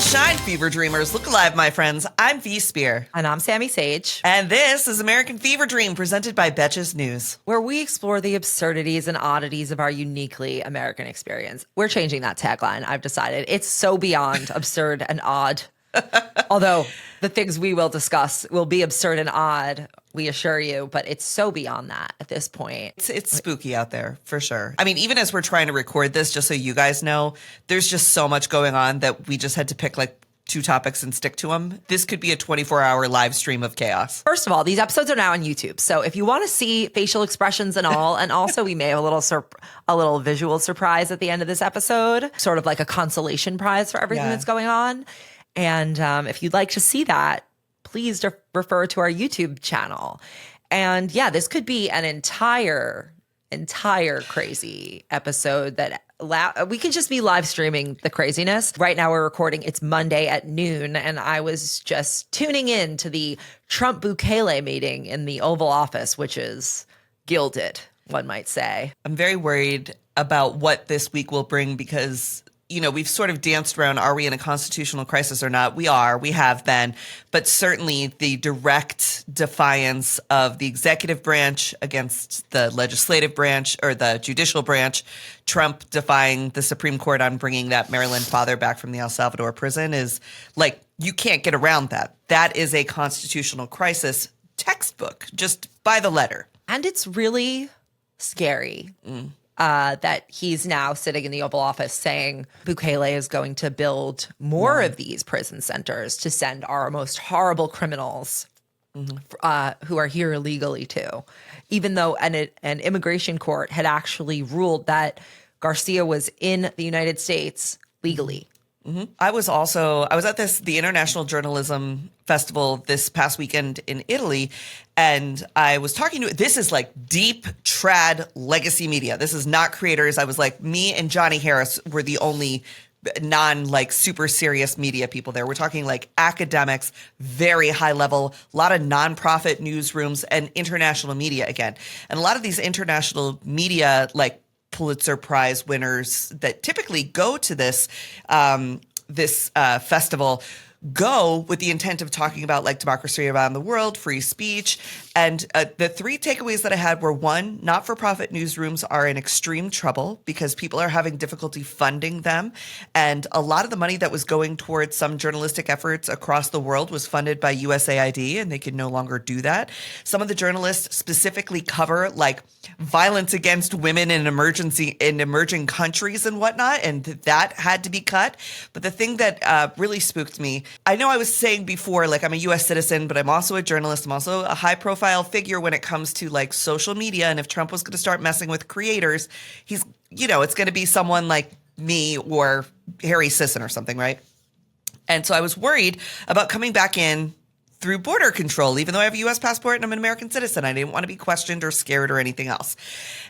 shine, Fever Dreamers. Look alive, my friends. I'm Veers. And I'm Sammy Sage. And this is American Fever Dream, presented by Betches News, where we explore the absurdities and oddities of our uniquely American experience. We're changing that tagline, I've decided. It's so beyond absurd and odd. Although the things we will discuss will be absurd and odd, we assure you, but it's so beyond that at this point. It's spooky out there, for sure. I mean, even as we're trying to record this, just so you guys know, there's just so much going on that we just had to pick like 2 topics and stick to them. This could be a 24-hour live stream of chaos. First of all, these episodes are now on YouTube. So if you want to see facial expressions and all, and also we may have a little visual surprise at the end of this episode, sort of like a consolation prize for everything that's going on. And if you'd like to see that, please refer to our YouTube channel. And yeah, this could be an entire crazy episode that we could just be live streaming the craziness. Right now we're recording, it's Monday at noon, and I was just tuning in to the Trump-Bukele meeting in the Oval Office, which is gilded, one might say. I'm very worried about what this week will bring because we've sort of danced around, are we in a constitutional crisis or not? We have been, but certainly the direct defiance of the executive branch against the legislative branch or the judicial branch, Trump defying the Supreme Court on bringing that Maryland father back from the El Salvador prison is like, you can't get around that. That is a constitutional crisis textbook, just by the letter. And it's really scary. That he's now sitting in the Oval Office saying Bukele is going to build more of these prison centers to send our most horrible criminals who are here illegally to, even though an immigration court had actually ruled that Garcia was in the United States legally. I was at the International Journalism Festival this past weekend in Italy, and I was talking this is like deep trad legacy media. This is not creators. I was like, me and Johnny Harris were the only super serious media people there. We're talking like academics, very high level, a lot of nonprofit newsrooms and international media again. And a lot of these international media, like Pulitzer Prize winners that typically go to this festival go with the intent of talking about like democracy around the world, free speech. And the 3 takeaways that I had were, 1, not-for-profit newsrooms are in extreme trouble because people are having difficulty funding them. And a lot of the money that was going towards some journalistic efforts across the world was funded by USAID, and they can no longer do that. Some of the journalists specifically cover like violence against women in emerging countries and whatnot, and that had to be cut. But the thing that really spooked me, I know I was saying before, like I'm a U.S. citizen, but I'm also a journalist. I'm also a high-profile figure when it comes to like social media. And if Trump was going to start messing with creators, he's, it's going to be someone like me or Harry Sisson or something, right? And so I was worried about coming back in through border control, even though I have a U.S. passport and I'm an American citizen. I didn't want to be questioned or scared or anything else.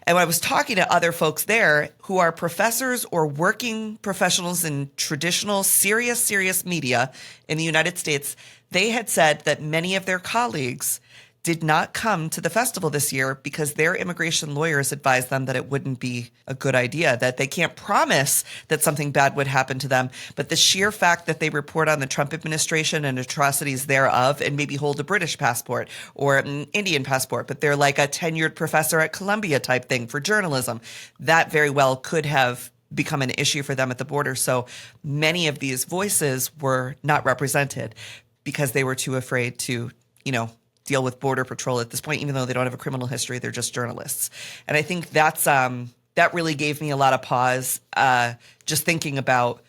And when I was talking to other folks there who are professors or working professionals in traditional, serious media in the United States, they had said that many of their colleagues did not come to the festival this year because their immigration lawyers advised them that it wouldn't be a good idea, that they can't promise that something bad would happen to them. But the sheer fact that they report on the Trump administration and atrocities thereof and maybe hold a British passport or an Indian passport, but they're like a tenured professor at Columbia type thing for journalism, that very well could have become an issue for them at the border. So many of these voices were not represented because they were too afraid to, deal with Border Patrol at this point, even though they don't have a criminal history, they're just journalists. And I think that really gave me a lot of pause, just thinking about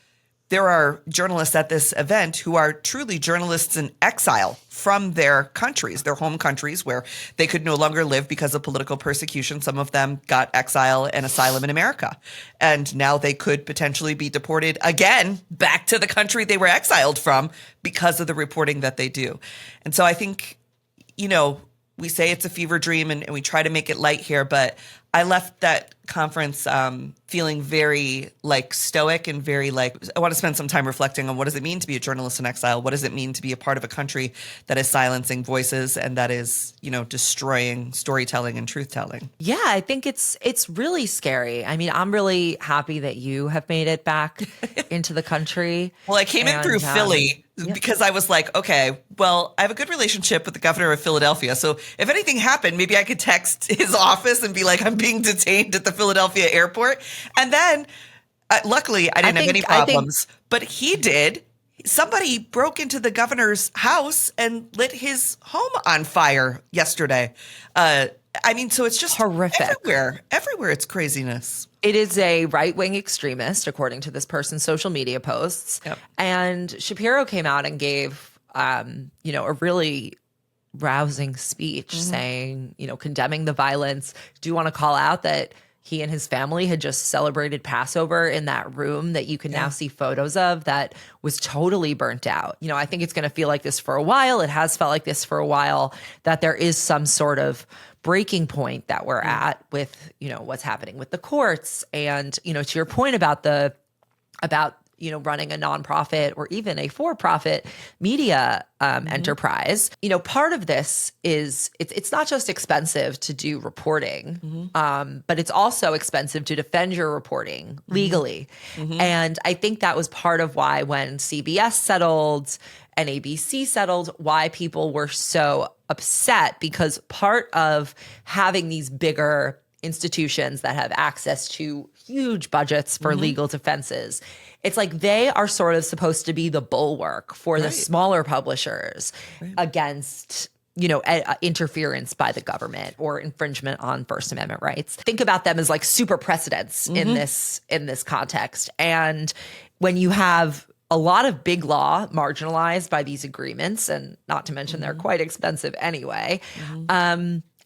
there are journalists at this event who are truly journalists in exile from their countries, their home countries, where they could no longer live because of political persecution. Some of them got exile and asylum in America. And now they could potentially be deported again back to the country they were exiled from because of the reporting that they do. And so I think, we say it's a fever dream and we try to make it light here, but I left that conference feeling very like stoic and very like, I want to spend some time reflecting on what does it mean to be a journalist in exile? What does it mean to be a part of a country that is silencing voices and that is, destroying storytelling and truth telling? Yeah, I think it's really scary. I mean, I'm really happy that you have made it back into the country. Well, I came in through Philly because I was like, okay, well, I have a good relationship with the governor of Philadelphia. So if anything happened, maybe I could text his office and be like, I'm being detained at the Philadelphia airport. And then luckily I didn't have any problems, but he did. Somebody broke into the governor's house and lit his home on fire yesterday. So it's just horrific. Everywhere it's craziness. It is a right-wing extremist, according to this person's social media posts. Yep. And Shapiro came out and gave, a really rousing speech saying, condemning the violence. Do you want to call out that he and his family had just celebrated Passover in that room that you can now see photos of that was totally burnt out? I think it's going to feel like this for a while. It has felt like this for a while, that there is some sort of breaking point that we're at with, what's happening with the courts. And, to your point about running a nonprofit or even a for-profit media enterprise, part of this is it's not just expensive to do reporting, but it's also expensive to defend your reporting legally. And I think that was part of why when CBS settled and ABC settled, why people were so upset, because part of having these bigger institutions that have access to huge budgets for legal defenses, it's like they are sort of supposed to be the bulwark for the smaller publishers against interference by the government or infringement on First Amendment rights. Think about them as like super precedents in this context. And when you have a lot of big law marginalized by these agreements, and not to mention they're quite expensive anyway,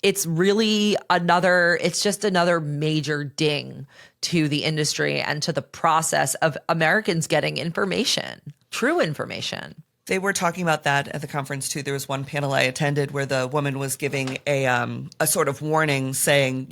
it's really just another major ding to the industry and to the process of Americans getting information, true information. They were talking about that at the conference too. There was one panel I attended where the woman was giving a sort of warning saying,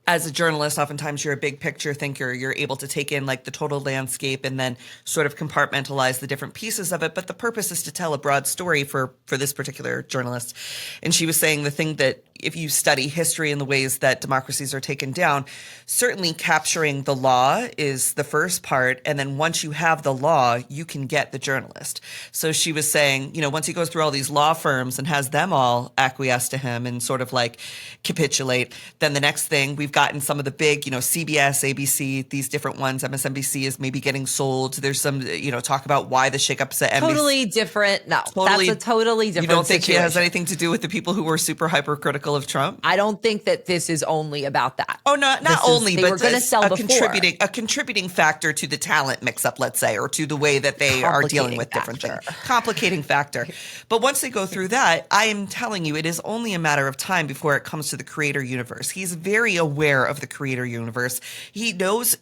as a journalist, oftentimes you're a big picture thinker. You're able to take in like the total landscape and then sort of compartmentalize the different pieces of it. But the purpose is to tell a broad story for this particular journalist. And she was saying the thing that if you study history and the ways that democracies are taken down, certainly capturing the law is the first part. And then once you have the law, you can get the journalist. So she was saying, once he goes through all these law firms and has them all acquiesce to him and sort of like capitulate, then the next thing we've gotten some of the big, CBS, ABC, these different ones, MSNBC is maybe getting sold. There's some, talk about why the shakeups at NBC. Totally different. No, that's a totally different You don't think situation. it has anything to do with the people who were super hypercritical of Trump? I don't think that this is only about that. Oh, no, not only, they but were going to sell before. A contributing factor to the talent mix-up, let's say, or to the way that they are dealing with different things. Complicating factor. But once they go through that, I am telling you, it is only a matter of time before it comes to the creator universe. He's very aware of the creator universe. He knows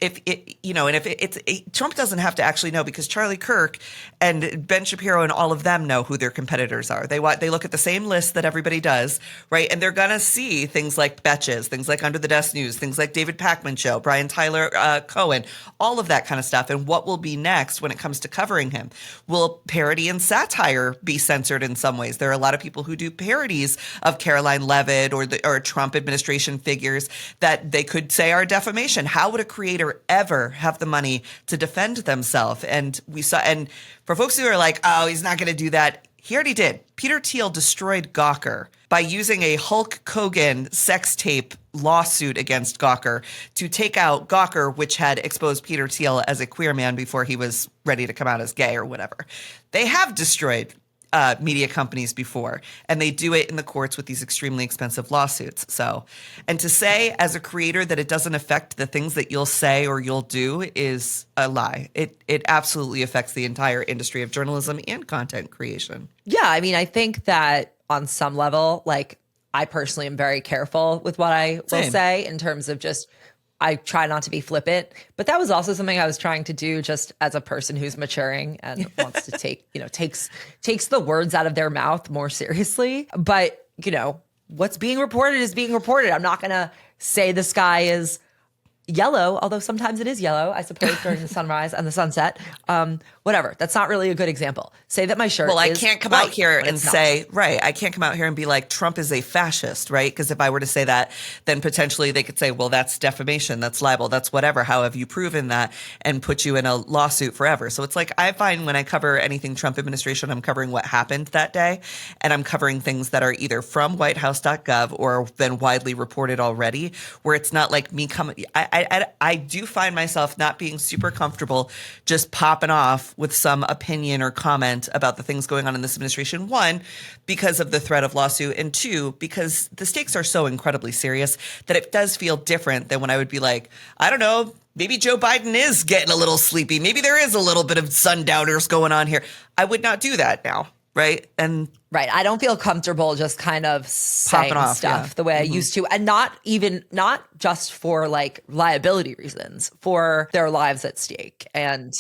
Trump doesn't have to actually know, because Charlie Kirk and Ben Shapiro and all of them know who their competitors are. They look at the same list that everybody does, right? And they're going to see things like Betches, things like Under the Desk News, things like David Pakman Show, Brian Tyler Cohen, all of that kind of stuff. And what will be next when it comes to covering him? Will parody and satire be censored in some ways? There are a lot of people who do parodies of Caroline Leavitt or Trump administration figures that they could say are defamation. How would a creator ever have the money to defend themselves? And for folks who are like, oh, he's not going to do that, he already did. Peter Thiel destroyed Gawker by using a Hulk Hogan sex tape lawsuit against Gawker to take out Gawker, which had exposed Peter Thiel as a queer man before he was ready to come out as gay or whatever. They have destroyed media companies before, and they do it in the courts with these extremely expensive lawsuits. So, and to say as a creator that it doesn't affect the things that you'll say or you'll do is a lie. It absolutely affects the entire industry of journalism and content creation. Yeah, I mean, I think that on some level, like, I personally am very careful with what I will say in terms of just, I try not to be flippant, but that was also something I was trying to do just as a person who's maturing and wants to takes the words out of their mouth more seriously. But, what's being reported is being reported. I'm not going to say this guy is, yellow, although sometimes it is yellow, I suppose, during the sunrise and the sunset. Whatever. That's not really a good example. Say that my shirt Well, I is can't come white out here when and it's not. say, right, I can't come out here and be like, Trump is a fascist, right? Because if I were to say that, then potentially they could say, well, that's defamation, that's libel, that's whatever. How have you proven that? And put you in a lawsuit forever. So it's like, I find when I cover anything Trump administration, I'm covering what happened that day. And I'm covering things that are either from whitehouse.gov or been widely reported already, where it's not like me coming. I do find myself not being super comfortable just popping off with some opinion or comment about the things going on in this administration. One, because of the threat of lawsuit, and two, because the stakes are so incredibly serious that it does feel different than when I would be like, I don't know, maybe Joe Biden is getting a little sleepy. Maybe there is a little bit of sundowners going on here. I would not do that now, right? And right. I don't feel comfortable just kind of saying off, stuff the way I used to. And not just for like liability reasons, for their lives at stake. And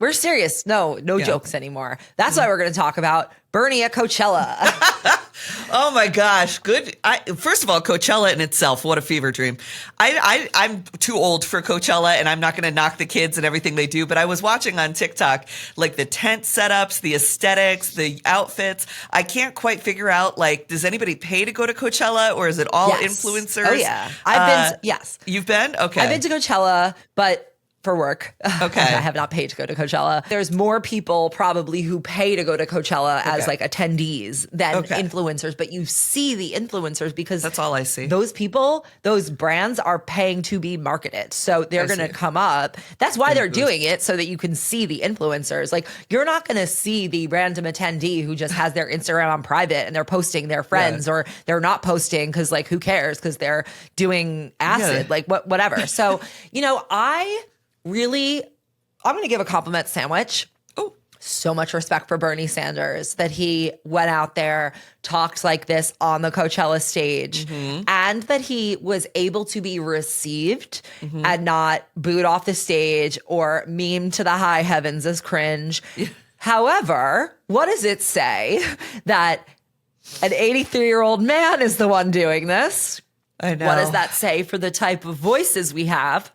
we're serious. No jokes anymore. That's why we're going to talk about Bernie at Coachella. Oh my gosh. Good. First of all, Coachella in itself, what a fever dream. I'm too old for Coachella, and I'm not going to knock the kids and everything they do, but I was watching on TikTok, like the tent setups, the aesthetics, the outfits. I can't quite figure out, like, does anybody pay to go to Coachella, or is it all influencers? Oh yeah. I've been, yes. You've been? Okay. I've been to Coachella, but for work. Okay. I have not paid to go to Coachella. There's more people probably who pay to go to Coachella as like attendees than influencers, but you see the influencers because that's all I see. Those people, those brands are paying to be marketed. So they're going to come up. That's why they're doing it, so that you can see the influencers. Like, you're not going to see the random attendee who just has their Instagram on private and they're posting their friends, or they're not posting because, like, who cares, because they're doing acid, like whatever. So, I'm going to give a compliment sandwich. Oh, so much respect for Bernie Sanders that he went out there, talked like this on the Coachella stage, and that he was able to be received and not booed off the stage or memed to the high heavens as cringe. However, what does it say that an 83-year-old man is the one doing this? I know. What does that say for the type of voices we have?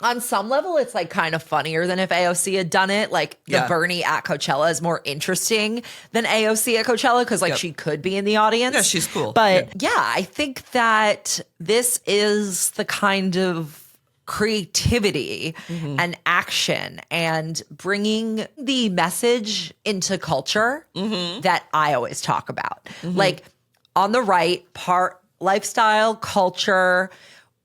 On some level, it's like kind of funnier than if AOC had done it. Like, the Bernie at Coachella is more interesting than AOC at Coachella, because like she could be in the audience. Yeah, she's cool. But I think that this is the kind of creativity and action and bringing the message into culture that I always talk about. Like, on the right part, lifestyle, culture,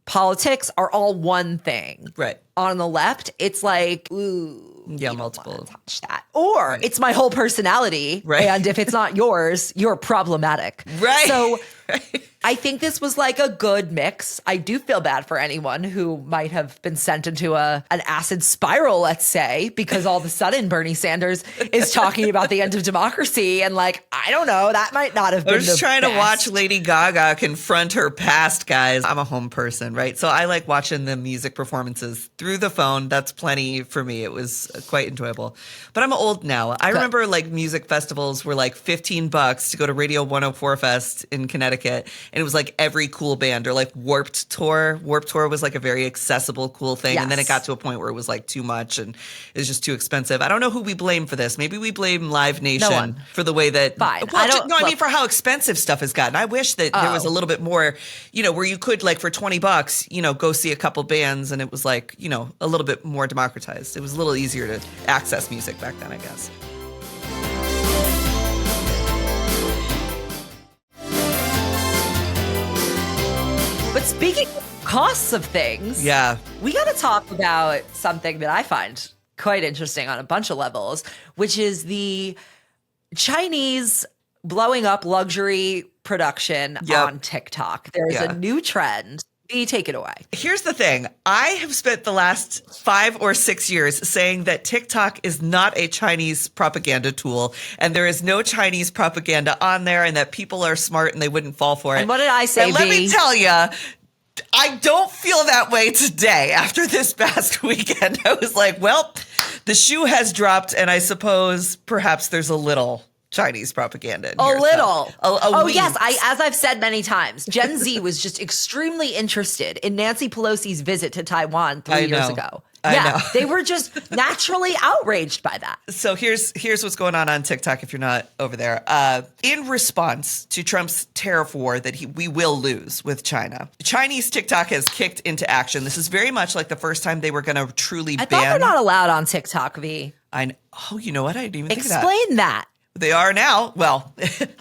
politics are all one thing. Right. On the left, it's like, ooh, yeah, you multiple. don't wanna touch that. Or it's my whole personality. Right. And if it's not yours, you're problematic. Right. So I think this was like a good mix. I do feel bad for anyone who might have been sent into an acid spiral, let's say, because all of a sudden Bernie Sanders is talking about the end of democracy. And like, I don't know, that might not have been I was just trying to best. watch Lady Gaga confront her past, guys. I'm a home person, right? So I like watching the music performances through the phone. That's plenty for me. It was quite enjoyable. But I'm old now. I remember like music festivals were like $15 to go to Radio 104 Fest in Connecticut. And it was like every cool band, or like Warped Tour. Warped Tour was like a very accessible, cool thing. Yes. And then it got to a point where it was like too much and it was just too expensive. I don't know who we blame for this. Maybe we blame Live Nation for the way that. Fine. Well, I mean for how expensive stuff has gotten. I wish that there was a little bit more, where you could, like, for $20, go see a couple bands, and it was like, a little bit more democratized. It was a little easier to access music back then, I guess. But speaking of costs of things, we got to talk about something that I find quite interesting on a bunch of levels, which is the Chinese blowing up luxury production on TikTok. There's a new trend. Take it away. Here's the thing. I have spent the last 5 or 6 years saying that TikTok is not a Chinese propaganda tool, and there is no Chinese propaganda on there, and that people are smart and they wouldn't fall for it. And what did I say, And let me tell you, I don't feel that way today after this past weekend. I was like, well, the shoe has dropped, and I suppose perhaps there's a little Chinese propaganda. In A here, little. A wee. Yes. As I've said many times, Gen Z was just extremely interested in Nancy Pelosi's visit to Taiwan 3 years ago. I know. They were just naturally outraged by that. So here's what's going on TikTok if you're not over there. In response to Trump's tariff war that we will lose with China, Chinese TikTok has kicked into action. This is very much like the first time they were going to truly ban. I thought they're not allowed on TikTok, V. Oh, you know what? I didn't even think of that. Explain that. They are now. Well,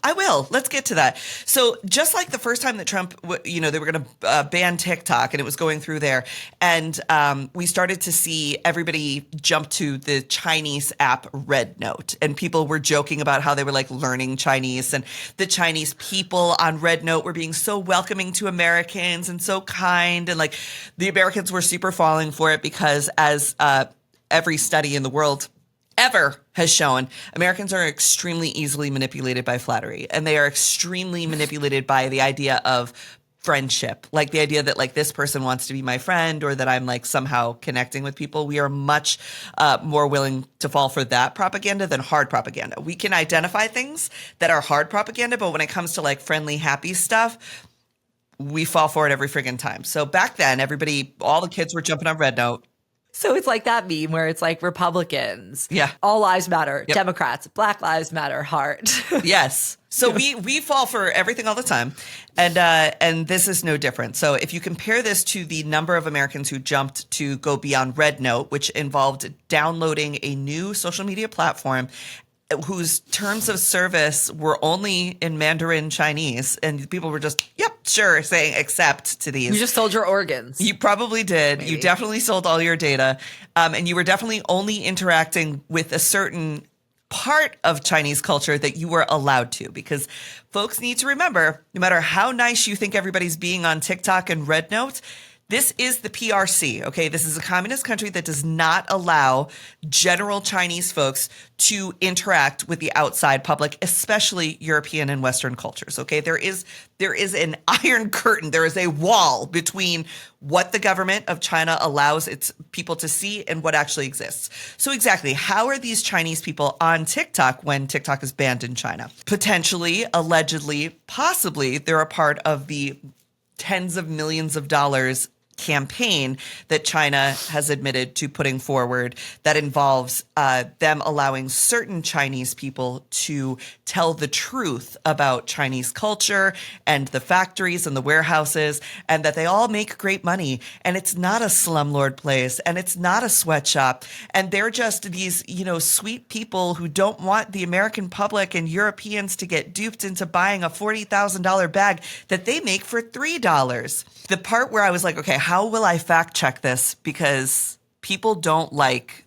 I will. Let's get to that. So just like the first time that Trump, they were going to ban TikTok and it was going through there. And we started to see everybody jump to the Chinese app Red Note. And people were joking about how they were like learning Chinese. And the Chinese people on Red Note were being so welcoming to Americans and so kind. And like the Americans were super falling for it because as every study in the world ever has shown, Americans are extremely easily manipulated by flattery, and they are extremely manipulated by the idea of friendship, like the idea that like this person wants to be my friend or that I'm like somehow connecting with people. We are much more willing to fall for that propaganda than hard propaganda. We can identify things that are hard propaganda, but when it comes to like friendly, happy stuff, we fall for it every friggin' time. So back then, all the kids were jumping on Red Note. So it's like that meme where it's like Republicans, yeah, all lives matter, yep. Democrats, Black lives matter, heart. Yes. So we fall for everything all the time. And this is no different. So if you compare this to the number of Americans who jumped to go beyond Red Note, which involved downloading a new social media platform whose terms of service were only in Mandarin Chinese, and people were just, yep, sure, saying accept to these. You just sold your organs. You probably did. Maybe. You definitely sold all your data. And you were definitely only interacting with a certain part of Chinese culture that you were allowed to, because folks need to remember, no matter how nice you think everybody's being on TikTok and Red Note, this is the PRC, okay? This is a communist country that does not allow general Chinese folks to interact with the outside public, especially European and Western cultures, okay? There is an iron curtain. There is a wall between what the government of China allows its people to see and what actually exists. So exactly, how are these Chinese people on TikTok when TikTok is banned in China? Potentially, allegedly, possibly, they're a part of the tens of millions of dollars campaign that China has admitted to putting forward that involves them allowing certain Chinese people to tell the truth about Chinese culture and the factories and the warehouses, and that they all make great money, and it's not a slumlord place, and it's not a sweatshop, and they're just these, sweet people who don't want the American public and Europeans to get duped into buying a $40,000 bag that they make for $3. The part where I was like, okay, how will I fact check this? Because people don't like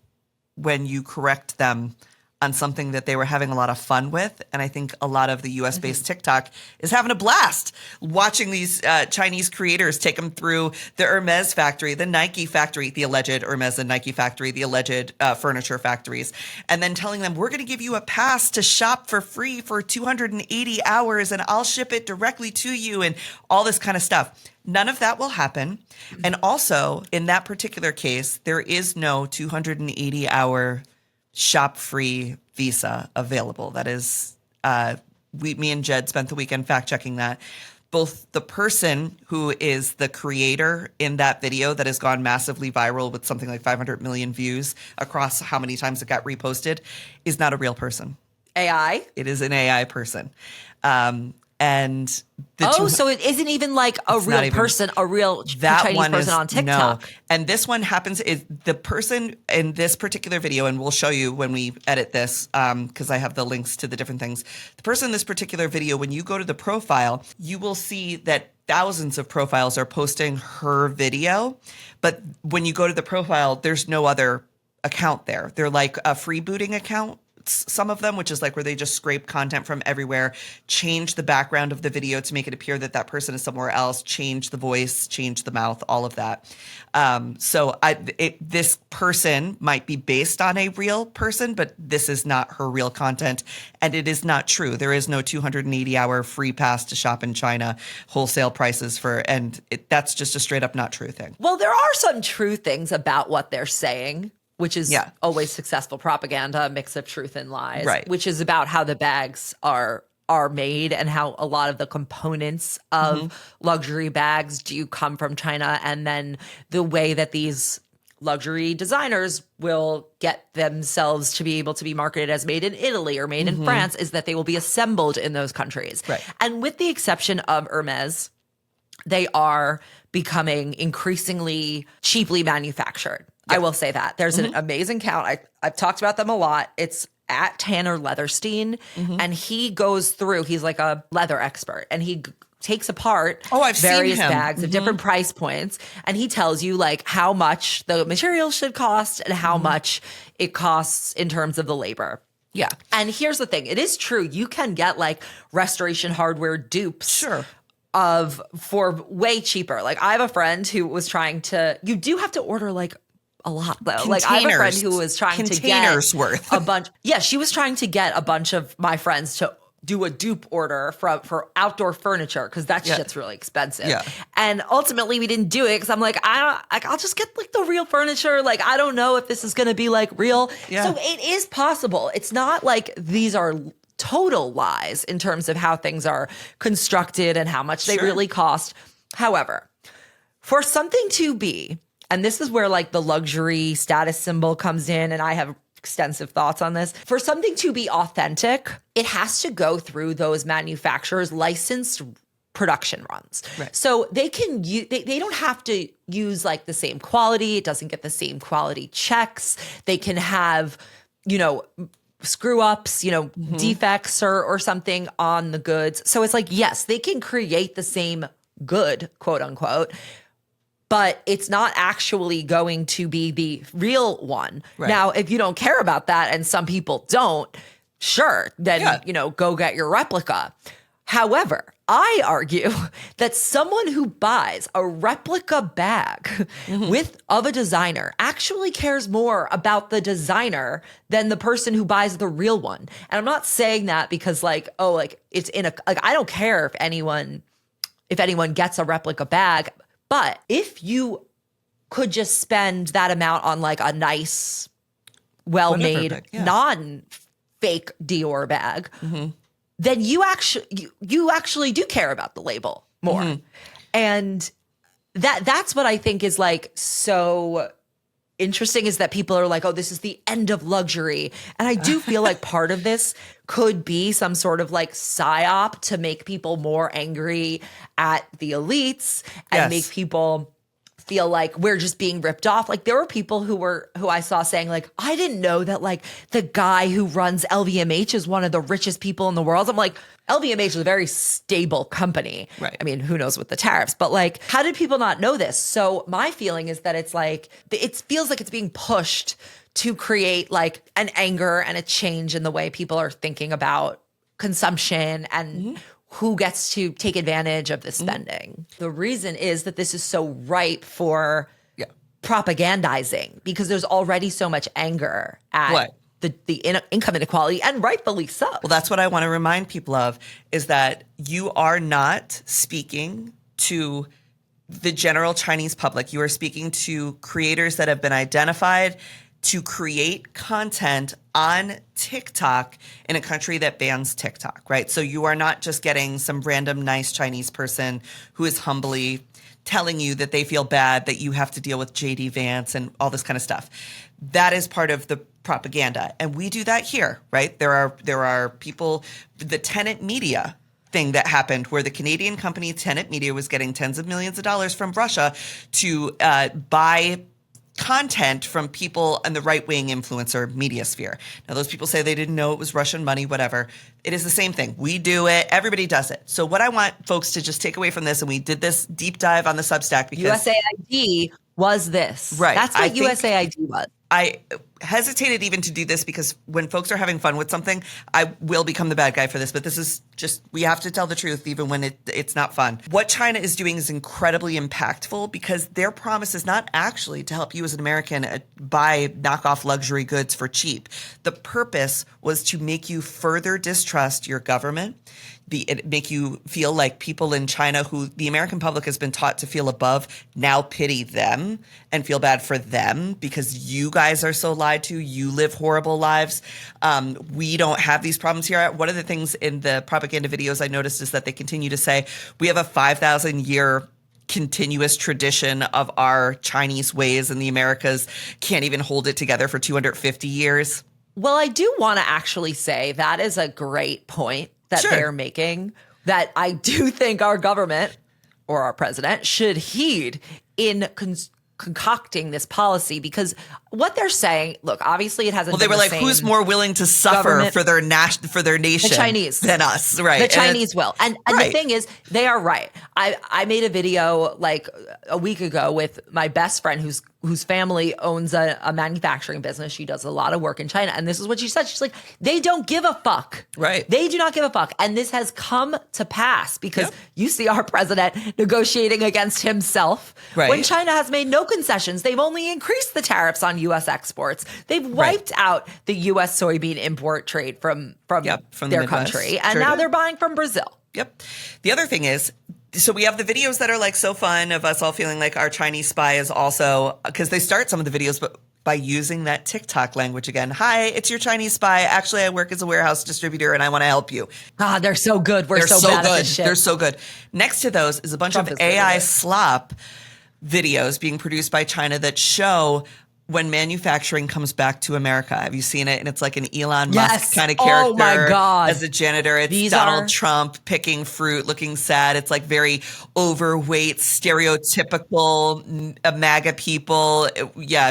when you correct them on something that they were having a lot of fun with. And I think a lot of the US-based TikTok is having a blast watching these Chinese creators take them through the Hermes factory, the Nike factory, the alleged Hermes and Nike factory, the alleged furniture factories, and then telling them, we're going to give you a pass to shop for free for 280 hours and I'll ship it directly to you and all this kind of stuff. None of that will happen. And also, in that particular case, there is no 280-hour shop-free visa available. That is, me and Jed spent the weekend fact-checking that. Both the person who is the creator in that video that has gone massively viral with something like 500 million views across how many times it got reposted is not a real person. AI? It is an AI person. And so it isn't even like a real person, a real Chinese person on TikTok. No. And this one happens is the person in this particular video, and we'll show you when we edit this, because I have the links to the different things. The person in this particular video, when you go to the profile, you will see that thousands of profiles are posting her video. But when you go to the profile, there's no other account there. They're like a freebooting account. Some of them, which is like where they just scrape content from everywhere, change the background of the video to make it appear that that person is somewhere else, change the voice, change the mouth, all of that. This person might be based on a real person, but this is not her real content, and it is not true. There is no 280-hour free pass to shop in China, wholesale prices that's just a straight up not true thing. Well, there are some true things about what they're saying. which is always successful propaganda, a mix of truth and lies, Right. which is about how the bags are made and how a lot of the components of luxury bags do come from China, and then the way that these luxury designers will get themselves to be able to be marketed as made in Italy or made in France is that they will be assembled in those countries. Right. And with the exception of Hermes, they are becoming increasingly cheaply manufactured. I will say that. There's an amazing count. I've talked about them a lot. It's at Tanner Leatherstein, and he goes through, he's like a leather expert, and he takes apart I've various seen him. bags of different price points, and he tells you like how much the material should cost and how much it costs in terms of the labor. Yeah. And here's the thing. It is true. You can get like restoration hardware dupes. Sure. For way cheaper. Like I have a friend who was trying to, you do have to order like a lot though. Like I have a friend who was trying to get worth. a bunch. Yeah, she was trying to get a bunch of my friends to do a dupe order for outdoor furniture because that shit's really expensive. Yeah. And ultimately we didn't do it because I'm like, I'll just get like the real furniture. Like I don't know if this is gonna be like real. Yeah. So it is possible. It's not like these are total lies in terms of how things are constructed and how much they really cost. However, for something to be, and this is where like the luxury status symbol comes in, and I have extensive thoughts on this. For something to be authentic, it has to go through those manufacturers' licensed production runs. Right. So they can they don't have to use like the same quality. It doesn't get the same quality checks. They can have, screw ups, defects or something on the goods. So it's like, yes, they can create the same good, quote unquote, but it's not actually going to be the real one. Right. Now, if you don't care about that, and some people don't, sure, then, go get your replica. However, I argue that someone who buys a replica bag of a designer actually cares more about the designer than the person who buys the real one. And I'm not saying that because it's in I don't care if anyone gets a replica bag, but if you could just spend that amount on like a nice, well-made, non-fake Dior bag, then you actually do care about the label more. And that's what I think is like so interesting, is that people are like, oh, this is the end of luxury. And I do feel like part of this could be some sort of like psyop to make people more angry at the elites and make people feel like we're just being ripped off. Like there were people who I saw saying like, I didn't know that like the guy who runs LVMH is one of the richest people in the world. I'm like, LVMH is a very stable company. Right. I mean, who knows with the tariffs, but like, how did people not know this? So my feeling is that it's like, it feels like it's being pushed to create like an anger and a change in the way people are thinking about consumption and who gets to take advantage of the spending. The reason is that this is so ripe for propagandizing, because there's already so much anger at the income inequality, and rightfully so. Well, that's what I want to remind people of, is that you are not speaking to the general Chinese public. You are speaking to creators that have been identified to create content on TikTok in a country that bans TikTok, right? So you are not just getting some random nice Chinese person who is humbly telling you that they feel bad that you have to deal with JD Vance and all this kind of stuff. That is part of the propaganda. And we do that here, right? There are people, the Tenet Media thing that happened where the Canadian company Tenet Media was getting tens of millions of dollars from Russia to buy content from people in the right-wing influencer media sphere. Now, those people say they didn't know it was Russian money, whatever. It is the same thing. We do it. Everybody does it. So what I want folks to just take away from this, and we did this deep dive on the Substack because USAID was this. Right. That's what USAID was. hesitated even to do this because when folks are having fun with something, I will become the bad guy for this, but this is just, we have to tell the truth even when it's not fun. What China is doing is incredibly impactful because their promise is not actually to help you as an American buy knockoff luxury goods for cheap. The purpose was to make you further distrust your government, make you feel like people in China who the American public has been taught to feel above now pity them and feel bad for them because you guys are so lied to. You live horrible lives. We don't have these problems here. One of the things in the propaganda videos I noticed is that they continue to say, we have a 5,000 year continuous tradition of our Chinese ways and the Americas can't even hold it together for 250 years. Well, I do want to actually say that is a great point that they're making, that I do think our government or our president should heed in concocting this policy, because what they're saying, look, obviously it hasn't. Well, they were like, who's more willing to suffer for their nation? The Chinese than us, right? The Chinese will, and the thing is, they are right. I made a video like a week ago with my best friend whose family owns a manufacturing business. She does a lot of work in China, and this is what she said. She's like, they don't give a fuck. Right? They do not give a fuck, and this has come to pass because you see our president negotiating against himself when China has made no concessions. They've only increased the tariffs on U.S. exports. They've wiped out the U.S. soybean import trade from their country, and now they're buying from Brazil. Yep. The other thing is, so we have the videos that are like so fun of us all feeling like our Chinese spy is also, because they start some of the videos by using that TikTok language again. Hi, it's your Chinese spy. Actually, I work as a warehouse distributor and I want to help you. God, they're so good. They're so bad at this shit. They're so good. Next to those is a bunch of AI slop videos being produced by China that show when manufacturing comes back to America. Have you seen it? And it's like an Elon Musk kind of character. Oh my God. As a janitor. It's Donald Trump picking fruit, looking sad. It's like very overweight, stereotypical MAGA people.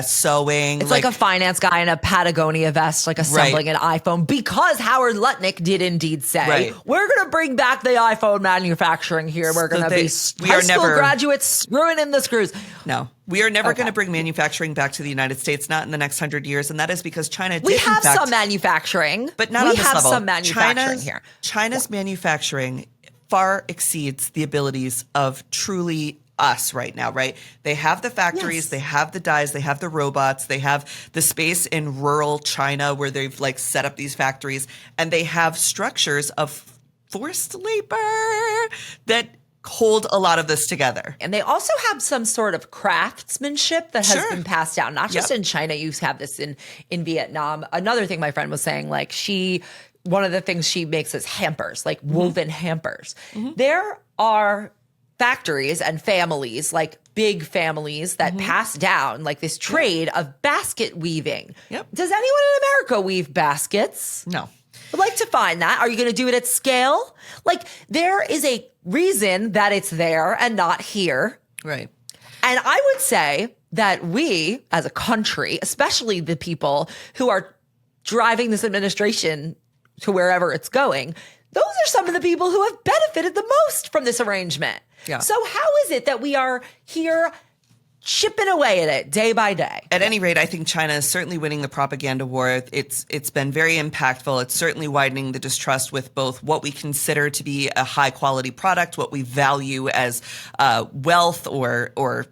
Sewing. It's like a finance guy in a Patagonia vest, like assembling an iPhone, because Howard Lutnick did indeed say, we're going to bring back the iPhone manufacturing here. We're going to be high school graduates screwing in the screws. No. We are never going to bring manufacturing back to the United States, not in the next 100 years, and that is because China did, we have some manufacturing, but not on this level. We have some manufacturing here. China's manufacturing far exceeds the abilities of truly us right now, right? They have the factories, they have the dyes, they have the robots, they have the space in rural China where they've like set up these factories, and they have structures of forced labor that hold a lot of this together. And they also have some sort of craftsmanship that has been passed down, not just in China. You have this in Vietnam. Another thing my friend was saying, like one of the things she makes is hampers, like woven hampers. There are factories and families, like big families that pass down like this trade of basket weaving. Does anyone in America weave baskets? No. I'd like to find that. Are you going to do it at scale? Like, there is a reason that it's there and not here. Right. And I would say that we, as a country, especially the people who are driving this administration to wherever it's going, those are some of the people who have benefited the most from this arrangement. Yeah. So how is it that we are here chipping away at it day by day? At any rate, I think China is certainly winning the propaganda war. It's been very impactful. It's certainly widening the distrust with both what we consider to be a high quality product, what we value as wealth or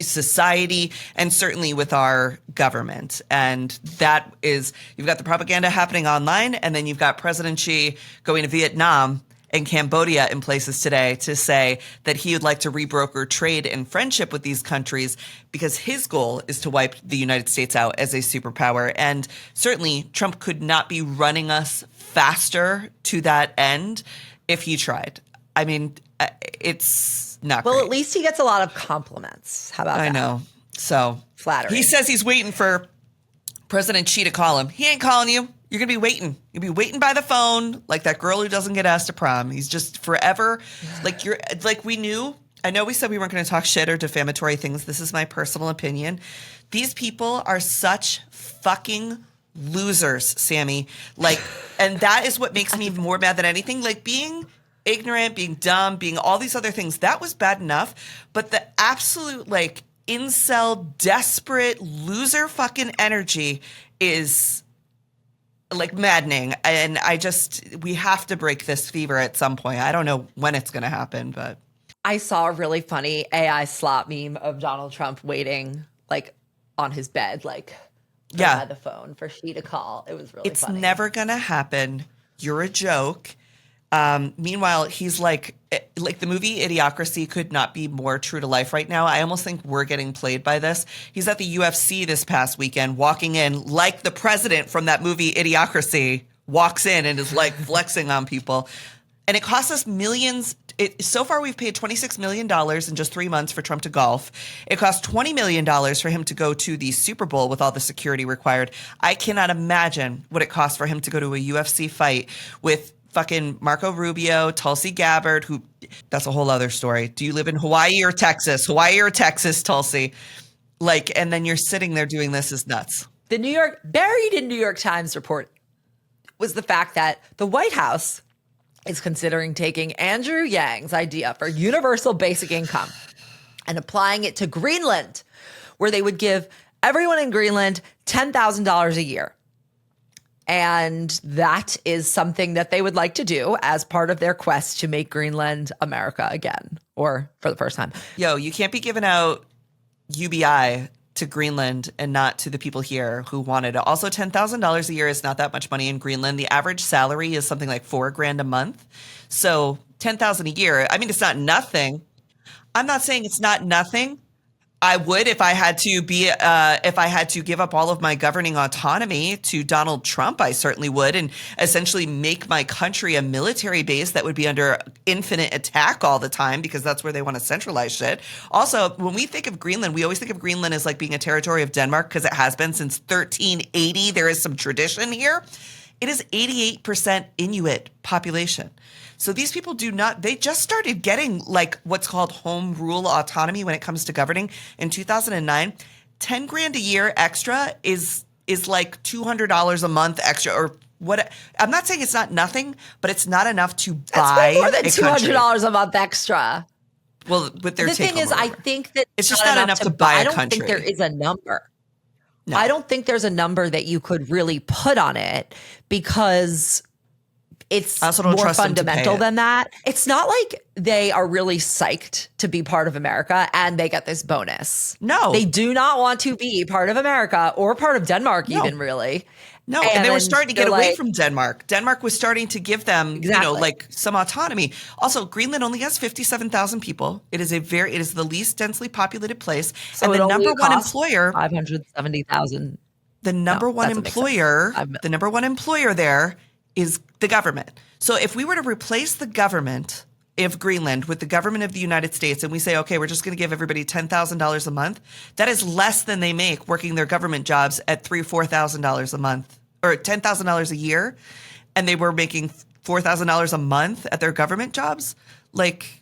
society, and certainly with our government. And that is, you've got the propaganda happening online, and then you've got President Xi going to Vietnam and Cambodia in places today to say that he would like to rebroker trade and friendship with these countries because his goal is to wipe the United States out as a superpower. And certainly Trump could not be running us faster to that end if he tried. I mean, it's not great. Well, at least he gets a lot of compliments. How about that? I know. So flattering. He says he's waiting for President Xi to call him. He ain't calling you. You're going to be waiting. You'll be waiting by the phone like that girl who doesn't get asked to prom. He's just forever. We knew. I know we said we weren't going to talk shit or defamatory things. This is my personal opinion. These people are such fucking losers, Sammy. And that is what makes me more mad than anything. Like being ignorant, being dumb, being all these other things, that was bad enough. But the absolute incel, desperate, loser fucking energy is like maddening. And we have to break this fever at some point. I don't know when it's going to happen, but. I saw a really funny AI slot meme of Donald Trump waiting like on his bed, like by the phone for she to call. It was really funny. It's never going to happen. You're a joke. Meanwhile, he's like the movie Idiocracy could not be more true to life right now. I almost think we're getting played by this. He's at the UFC this past weekend, walking in like the president from that movie Idiocracy walks in and is like flexing on people. And it costs us millions. So far, we've paid $26 million in just 3 months for Trump to golf. It cost $20 million for him to go to the Super Bowl with all the security required. I cannot imagine what it costs for him to go to a UFC fight with fucking Marco Rubio, Tulsi Gabbard, who that's a whole other story. Do you live in Hawaii or Texas? Hawaii or Texas, Tulsi? Like, and then you're sitting there doing this is nuts. Buried in New York Times report was the fact that the White House is considering taking Andrew Yang's idea for universal basic income and applying it to Greenland, where they would give everyone in Greenland $10,000 a year. And that is something that they would like to do as part of their quest to make Greenland America again, or for the first time. Yo, you can't be giving out UBI to Greenland and not to the people here who wanted it. Also, $10,000 a year is not that much money in Greenland. The average salary is something like $4,000 a month. So $10,000 a year. I mean, it's not nothing. I'm not saying it's not nothing. I would if I had to give up all of my governing autonomy to Donald Trump. I certainly would, and essentially make my country a military base that would be under infinite attack all the time because that's where they want to centralize shit. Also, when we think of Greenland, we always think of Greenland as like being a territory of Denmark because it has been since 1380. There is some tradition here. It is 88% Inuit population. So these people they just started getting like what's called home rule autonomy when it comes to governing in 2009. $10,000 a year extra is like $200 a month extra or what. I'm not saying it's not nothing, but it's not enough to buy more than $200 a month extra. Well, with their the thing is, I think that it's just not enough to buy a country. I don't think there is a number. No. I don't think there's a number that you could really put on it because it's more fundamental than that. It's not like they are really psyched to be part of America and they get this bonus. No. They do not want to be part of America or part of Denmark even, really. No, and they were starting to get away from Denmark. Denmark was starting to give them, like some autonomy. Also, Greenland only has 57,000 people. It is the least densely populated place. So and the number one employer, 570,000. The number one employer there is the government. So if we were to replace the government of Greenland with the government of the United States and we say, okay, we're just going to give everybody $10,000 a month, that is less than they make working their government jobs at $3,000 or $4,000 a month or $10,000 a year. And they were making $4,000 a month at their government jobs. Like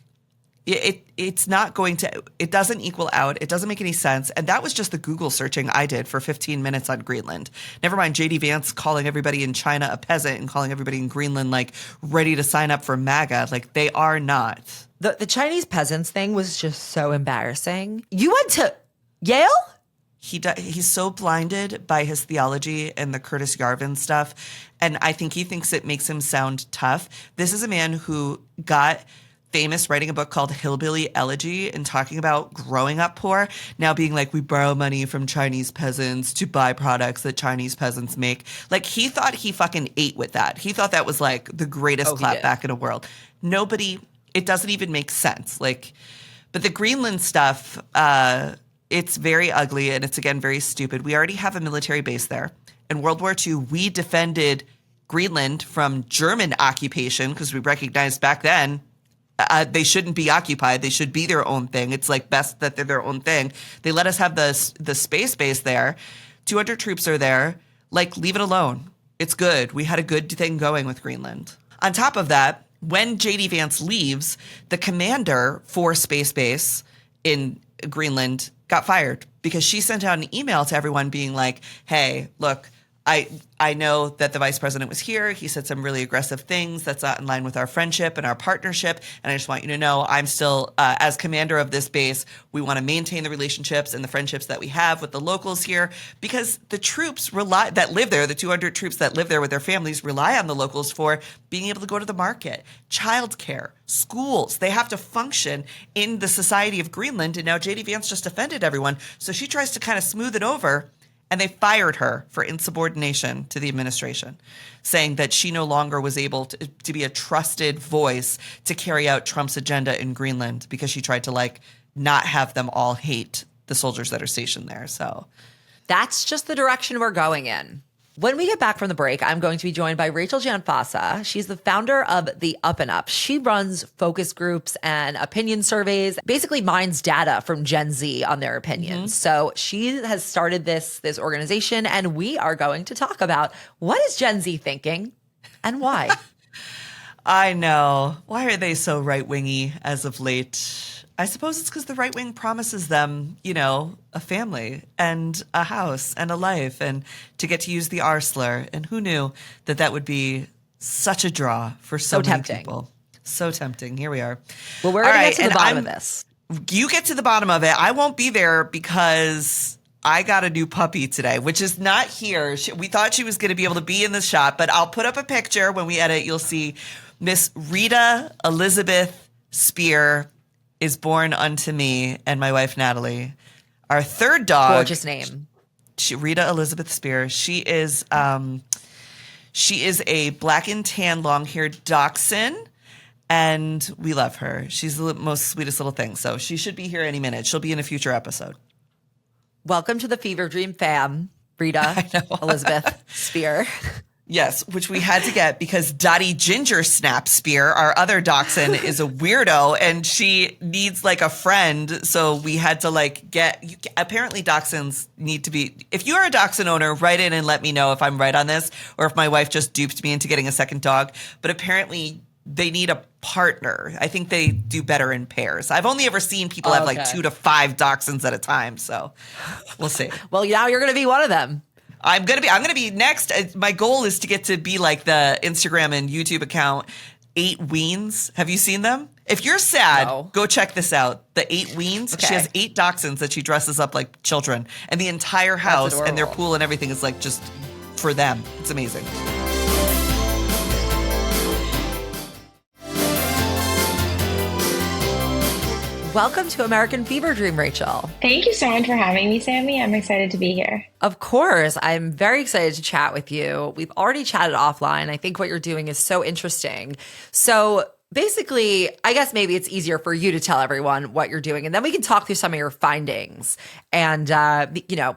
it's not going to, it doesn't equal out. It doesn't make any sense. And that was just the Google searching I did for 15 minutes on Greenland. Never mind JD Vance calling everybody in China a peasant and calling everybody in Greenland like ready to sign up for MAGA. Like they are not. The Chinese peasants thing was just so embarrassing. You went to Yale? He's so blinded by his theology and the Curtis Yarvin stuff. And I think he thinks it makes him sound tough. This is a man who got famous writing a book called Hillbilly Elegy and talking about growing up poor, now being like, we borrow money from Chinese peasants to buy products that Chinese peasants make. Like he thought he fucking ate with that. He thought that was like the greatest clapback in the world. It doesn't even make sense. Like, but the Greenland stuff, it's very ugly and it's again, very stupid. We already have a military base there. In World War II, we defended Greenland from German occupation because we recognized back then they shouldn't be occupied. They should be their own thing. It's like best that they're their own thing. They let us have the space base there. 200 troops are there. Like, leave it alone. It's good. We had a good thing going with Greenland. On top of that, when JD Vance leaves, the commander for Space Base in Greenland got fired because she sent out an email to everyone being like, hey, look, I know that the vice president was here. He said some really aggressive things that's not in line with our friendship and our partnership. And I just want you to know I'm still, as commander of this base, we want to maintain the relationships and the friendships that we have with the locals here, because the troops that live there, the 200 troops that live there with their families, rely on the locals for being able to go to the market, childcare, schools. They have to function in the society of Greenland. And now JD Vance just offended everyone. So she tries to kind of smooth it over. And they fired her for insubordination to the administration, saying that she no longer was able to be a trusted voice to carry out Trump's agenda in Greenland because she tried to not have them all hate the soldiers that are stationed there. So that's just the direction we're going in. When we get back from the break, I'm going to be joined by Rachel Janfaza. She's the founder of The Up and Up. She runs focus groups and opinion surveys, basically mines data from Gen Z on their opinions. So she has started this organization, and we are going to talk about what is Gen Z thinking and why. I know. Why are they so right-wingy as of late? I suppose it's because the right wing promises them, a family and a house and a life and to get to use the R slur. And who knew that would be such a draw for so many tempting. People. So tempting. Here we are. Well, we're going to get to the bottom of this. You get to the bottom of it. I won't be there because I got a new puppy today, which is not here. We thought she was going to be able to be in the shot, but I'll put up a picture when we edit. You'll see Miss Rita Elizabeth Spear is born unto me and my wife, Natalie. Our third dog. Gorgeous name. Rita Elizabeth Spear. She is a black and tan long-haired dachshund, and we love her. She's the most sweetest little thing. So she should be here any minute. She'll be in a future episode. Welcome to the Fever Dream fam, Rita Elizabeth Spear. Yes, which we had to get because Dottie Ginger Snap Spear, our other dachshund, is a weirdo and she needs a friend. So we had to apparently dachshunds need to be, if you're a dachshund owner, write in and let me know if I'm right on this or if my wife just duped me into getting a second dog. But apparently they need a partner. I think they do better in pairs. I've only ever seen people have 2 to 5 dachshunds at a time. So we'll see. Well, now you're going to be one of them. I'm gonna be next. My goal is to get to be like the Instagram and YouTube account 8 Weens. Have you seen them? If you're sad, Go check this out. The 8 Weens. Okay. She has 8 dachshunds that she dresses up like children, and the entire house and their pool and everything is just for them. It's amazing. Welcome to American Fever Dream, Rachel. Thank you so much for having me, Sammy. I'm excited to be here. Of course. I'm very excited to chat with you. We've already chatted offline. I think what you're doing is so interesting. So basically, I guess maybe it's easier for you to tell everyone what you're doing, and then we can talk through some of your findings. And,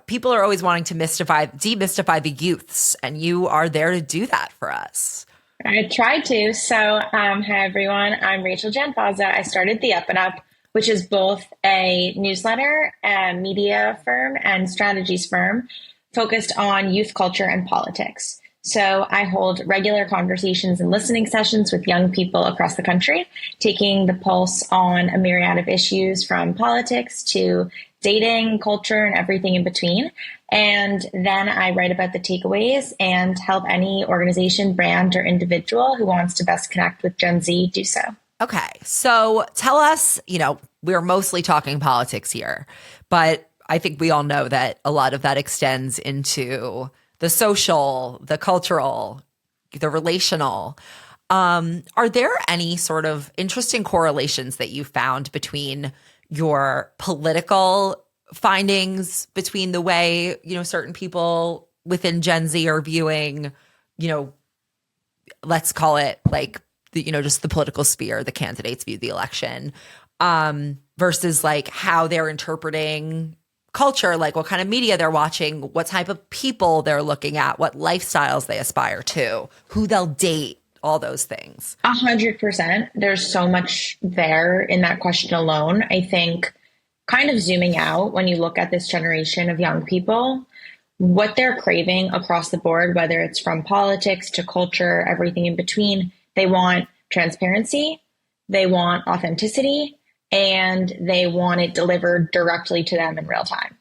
people are always wanting to demystify the youths, and you are there to do that for us. I tried to. So, hi, everyone. I'm Rachel Janfaza. I started The Up and Up, which is both a newsletter, a media firm, and strategies firm focused on youth culture and politics. So I hold regular conversations and listening sessions with young people across the country, taking the pulse on a myriad of issues from politics to dating, culture, and everything in between. And then I write about the takeaways and help any organization, brand, or individual who wants to best connect with Gen Z do so. Okay. So tell us, we're mostly talking politics here, but I think we all know that a lot of that extends into the social, the cultural, the relational. Are there any sort of interesting correlations that you found between your political findings, between the way, certain people within Gen Z are viewing, let's call it just the political sphere, the candidates view the election, versus how they're interpreting culture, what kind of media they're watching, what type of people they're looking at, what lifestyles they aspire to, who they'll date, all those things. 100%. There's so much there in that question alone. I think kind of zooming out, when you look at this generation of young people, what they're craving across the board, whether it's from politics to culture, everything in between, they want transparency, they want authenticity, and they want it delivered directly to them in real time.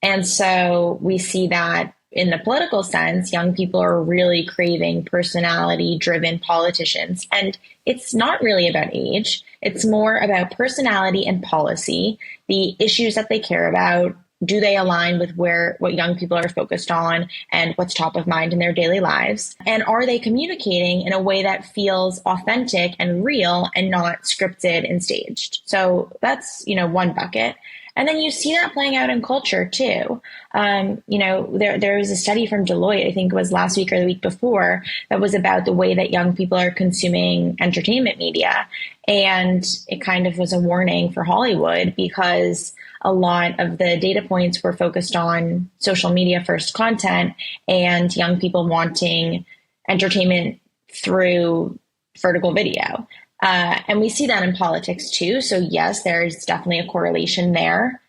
And so we see that in the political sense, young people are really craving personality driven politicians. And it's not really about age. It's more about personality and policy, the issues that they care about. Do they align with what young people are focused on and what's top of mind in their daily lives? And are they communicating in a way that feels authentic and real and not scripted and staged? So that's, one bucket. And then you see that playing out in culture too. There was a study from Deloitte, I think it was last week or the week before, that was about the way that young people are consuming entertainment media. And it kind of was a warning for Hollywood because a lot of the data points were focused on social media first content and young people wanting entertainment through vertical video. And we see that in politics too. So yes, there's definitely a correlation there.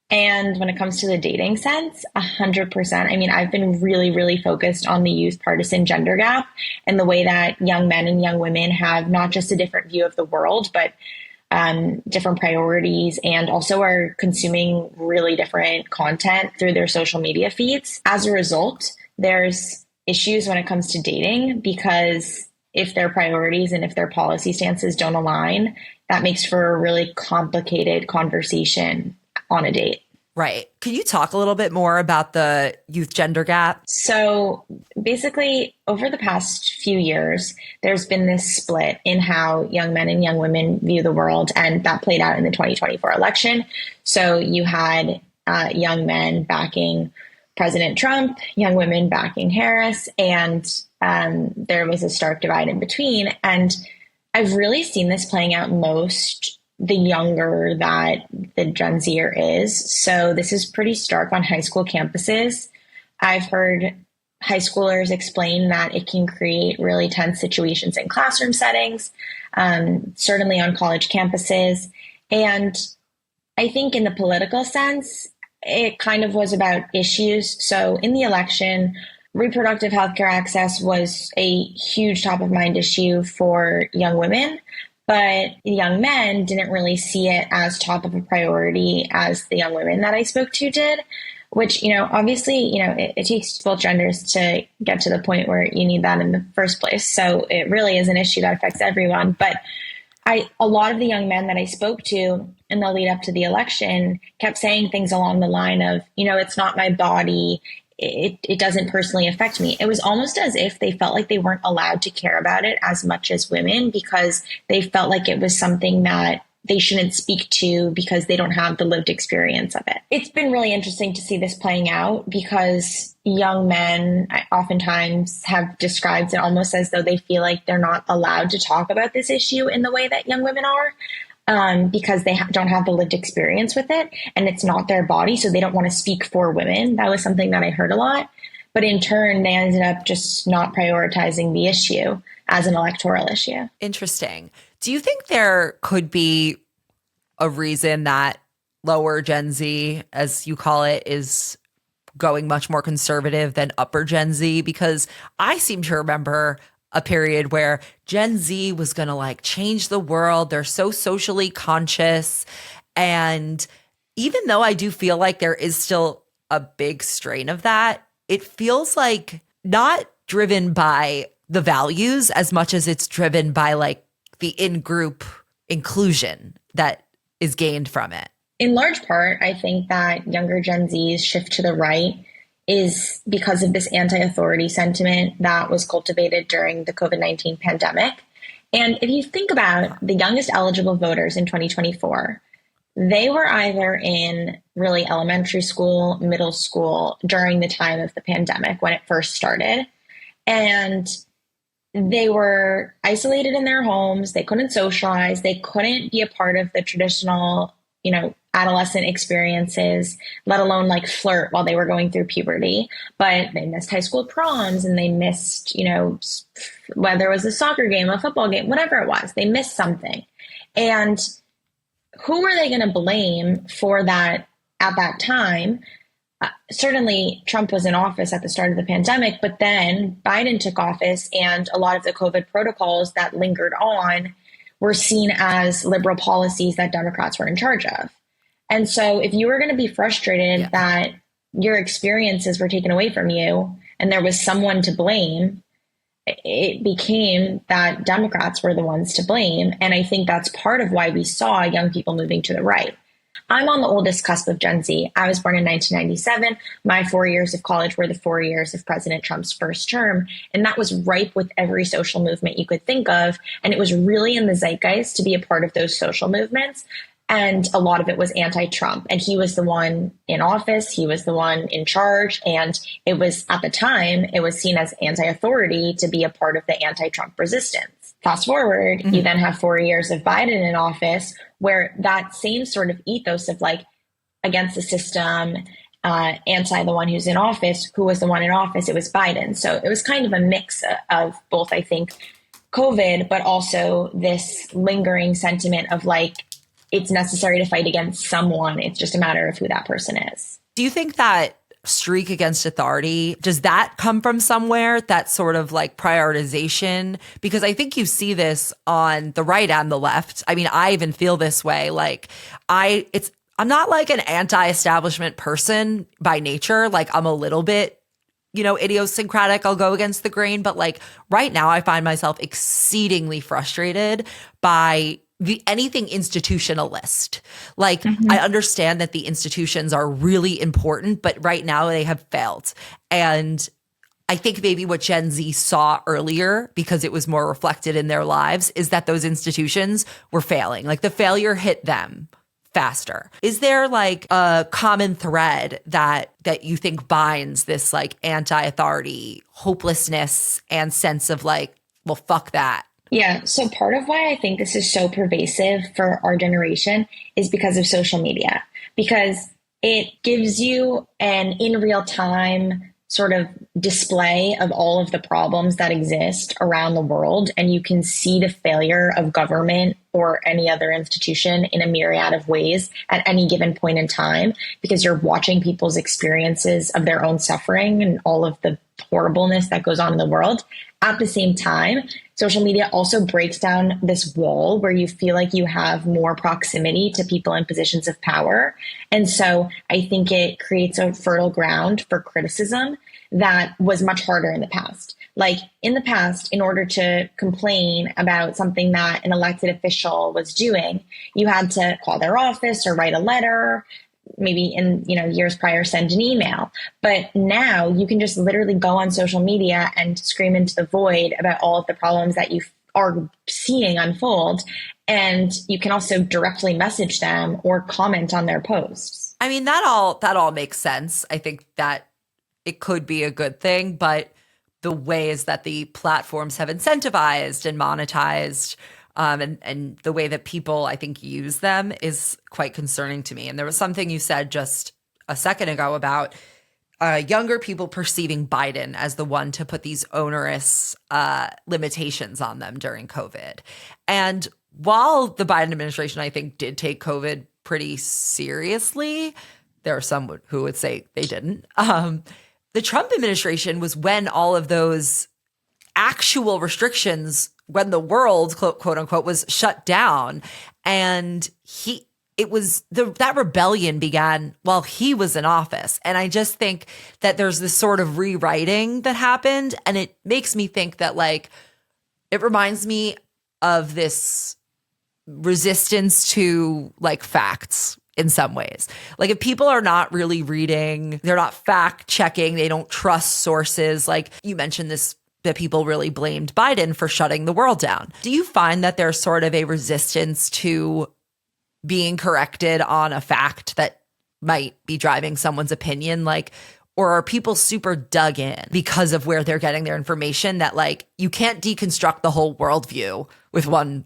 And when it comes to the dating sense, 100%. I mean, I've been really, really focused on the youth partisan gender gap and the way that young men and young women have not just a different view of the world, but different priorities, and also are consuming really different content through their social media feeds. As a result, there's issues when it comes to dating because if their priorities and if their policy stances don't align, that makes for a really complicated conversation on a date. Right. Can you talk a little bit more about the youth gender gap? So basically, over the past few years, there's been this split in how young men and young women view the world, and that played out in the 2024 election. So you had young men backing President Trump, young women backing Harris, and there was a stark divide in between. And I've really seen this playing out most the younger that the Gen Zer is. So this is pretty stark on high school campuses. I've heard high schoolers explain that it can create really tense situations in classroom settings, certainly on college campuses. And I think in the political sense, it kind of was about issues. So in the election, reproductive healthcare access was a huge top of mind issue for young women, but young men didn't really see it as top of a priority as the young women that I spoke to did, which, obviously, it takes both genders to get to the point where you need that in the first place. So it really is an issue that affects everyone. But a lot of the young men that I spoke to in the lead up to the election kept saying things along the line of, it's not my body. It doesn't personally affect me. It was almost as if they felt like they weren't allowed to care about it as much as women because they felt like it was something that they shouldn't speak to because they don't have the lived experience of it. It's been really interesting to see this playing out because young men oftentimes have described it almost as though they feel like they're not allowed to talk about this issue in the way that young women are. Because they don't have the lived experience with it and it's not their body. So they don't want to speak for women. That was something that I heard a lot. But in turn, they ended up just not prioritizing the issue as an electoral issue. Interesting. Do you think there could be a reason that lower Gen Z, as you call it, is going much more conservative than upper Gen Z? Because I seem to remember a period where Gen Z was going to change the world. They're so socially conscious. And even though I do feel like there is still a big strain of that, it feels like not driven by the values as much as it's driven by the in-group inclusion that is gained from it. In large part, I think that younger Gen Z's shift to the right is because of this anti-authority sentiment that was cultivated during the COVID-19 pandemic. And if you think about the youngest eligible voters in 2024, they were either in really elementary school, middle school during the time of the pandemic when it first started. And they were isolated in their homes. They couldn't socialize. They couldn't be a part of the traditional, adolescent experiences, let alone flirt while they were going through puberty. But they missed high school proms and they missed, whether it was a soccer game, a football game, whatever it was, they missed something. And who were they going to blame for that at that time? Certainly Trump was in office at the start of the pandemic, but then Biden took office and a lot of the COVID protocols that lingered on were seen as liberal policies that Democrats were in charge of. And so if you were going to be frustrated that your experiences were taken away from you and there was someone to blame, it became that Democrats were the ones to blame. And I think that's part of why we saw young people moving to the right. I'm on the oldest cusp of Gen Z. I was born in 1997. My 4 years of college were the 4 years of President Trump's first term. And that was ripe with every social movement you could think of. And it was really in the zeitgeist to be a part of those social movements. And a lot of it was anti-Trump. And he was the one in office. He was the one in charge. And it was, at the time, it was seen as anti-authority to be a part of the anti-Trump resistance. Fast forward, you then have 4 years of Biden in office, where that same sort of ethos of like against the system, anti the one who's in office, who was the one in office? It was Biden. So it was kind of a mix of both, I think, COVID, but also this lingering sentiment of like, it's necessary to fight against someone. It's just a matter of who that person is. Do you think that streak against authority, does that come from somewhere, that sort of like prioritization? Because I think you see this on the right and the left. I mean, I even feel this way. Like I'm not like an anti-establishment person by nature. Like I'm a little bit, idiosyncratic. I'll go against the grain. But like right now I find myself exceedingly frustrated by anything institutionalist. Like I understand that the institutions are really important, but right now they have failed. And I think maybe what Gen Z saw earlier, because it was more reflected in their lives, is that those institutions were failing. Like the failure hit them faster. Is there like a common thread that you think binds this like anti-authority hopelessness and sense of like, well, fuck that? Yeah. So part of why I think this is so pervasive for our generation is because of social media, because it gives you an in real time sort of display of all of the problems that exist around the world. And you can see the failure of government or any other institution in a myriad of ways at any given point in time, because you're watching people's experiences of their own suffering and all of the horribleness that goes on in the world. At the same time, social media also breaks down this wall where you feel like you have more proximity to people in positions of power. And so I think it creates a fertile ground for criticism that was much harder in the past. Like in the past, in order to complain about something that an elected official was doing, you had to call their office or write a letter, maybe in years prior send an email. But now you can just literally go on social media and scream into the void about all of the problems that you are seeing unfold. And you can also directly message them or comment on their posts. I mean, that all makes sense. I think that it could be a good thing, but the ways that the platforms have incentivized and monetized and the way that people, I think, use them is quite concerning to me. And there was something you said just a second ago about younger people perceiving Biden as the one to put these onerous limitations on them during COVID. And while the Biden administration, I think, did take COVID pretty seriously, there are some who would say they didn't. The Trump administration was when all of those actual restrictions, when the world, quote unquote, was shut down. And that rebellion began while he was in office. And I just think that there's this sort of rewriting that happened. And it makes me think that like, it reminds me of this resistance to like facts in some ways. Like if people are not really reading, they're not fact checking, they don't trust sources. Like you mentioned this, that people really blamed Biden for shutting the world down. Do you find that there's sort of a resistance to being corrected on a fact that might be driving someone's opinion? Like, or are people super dug in because of where they're getting their information that like you can't deconstruct the whole worldview with one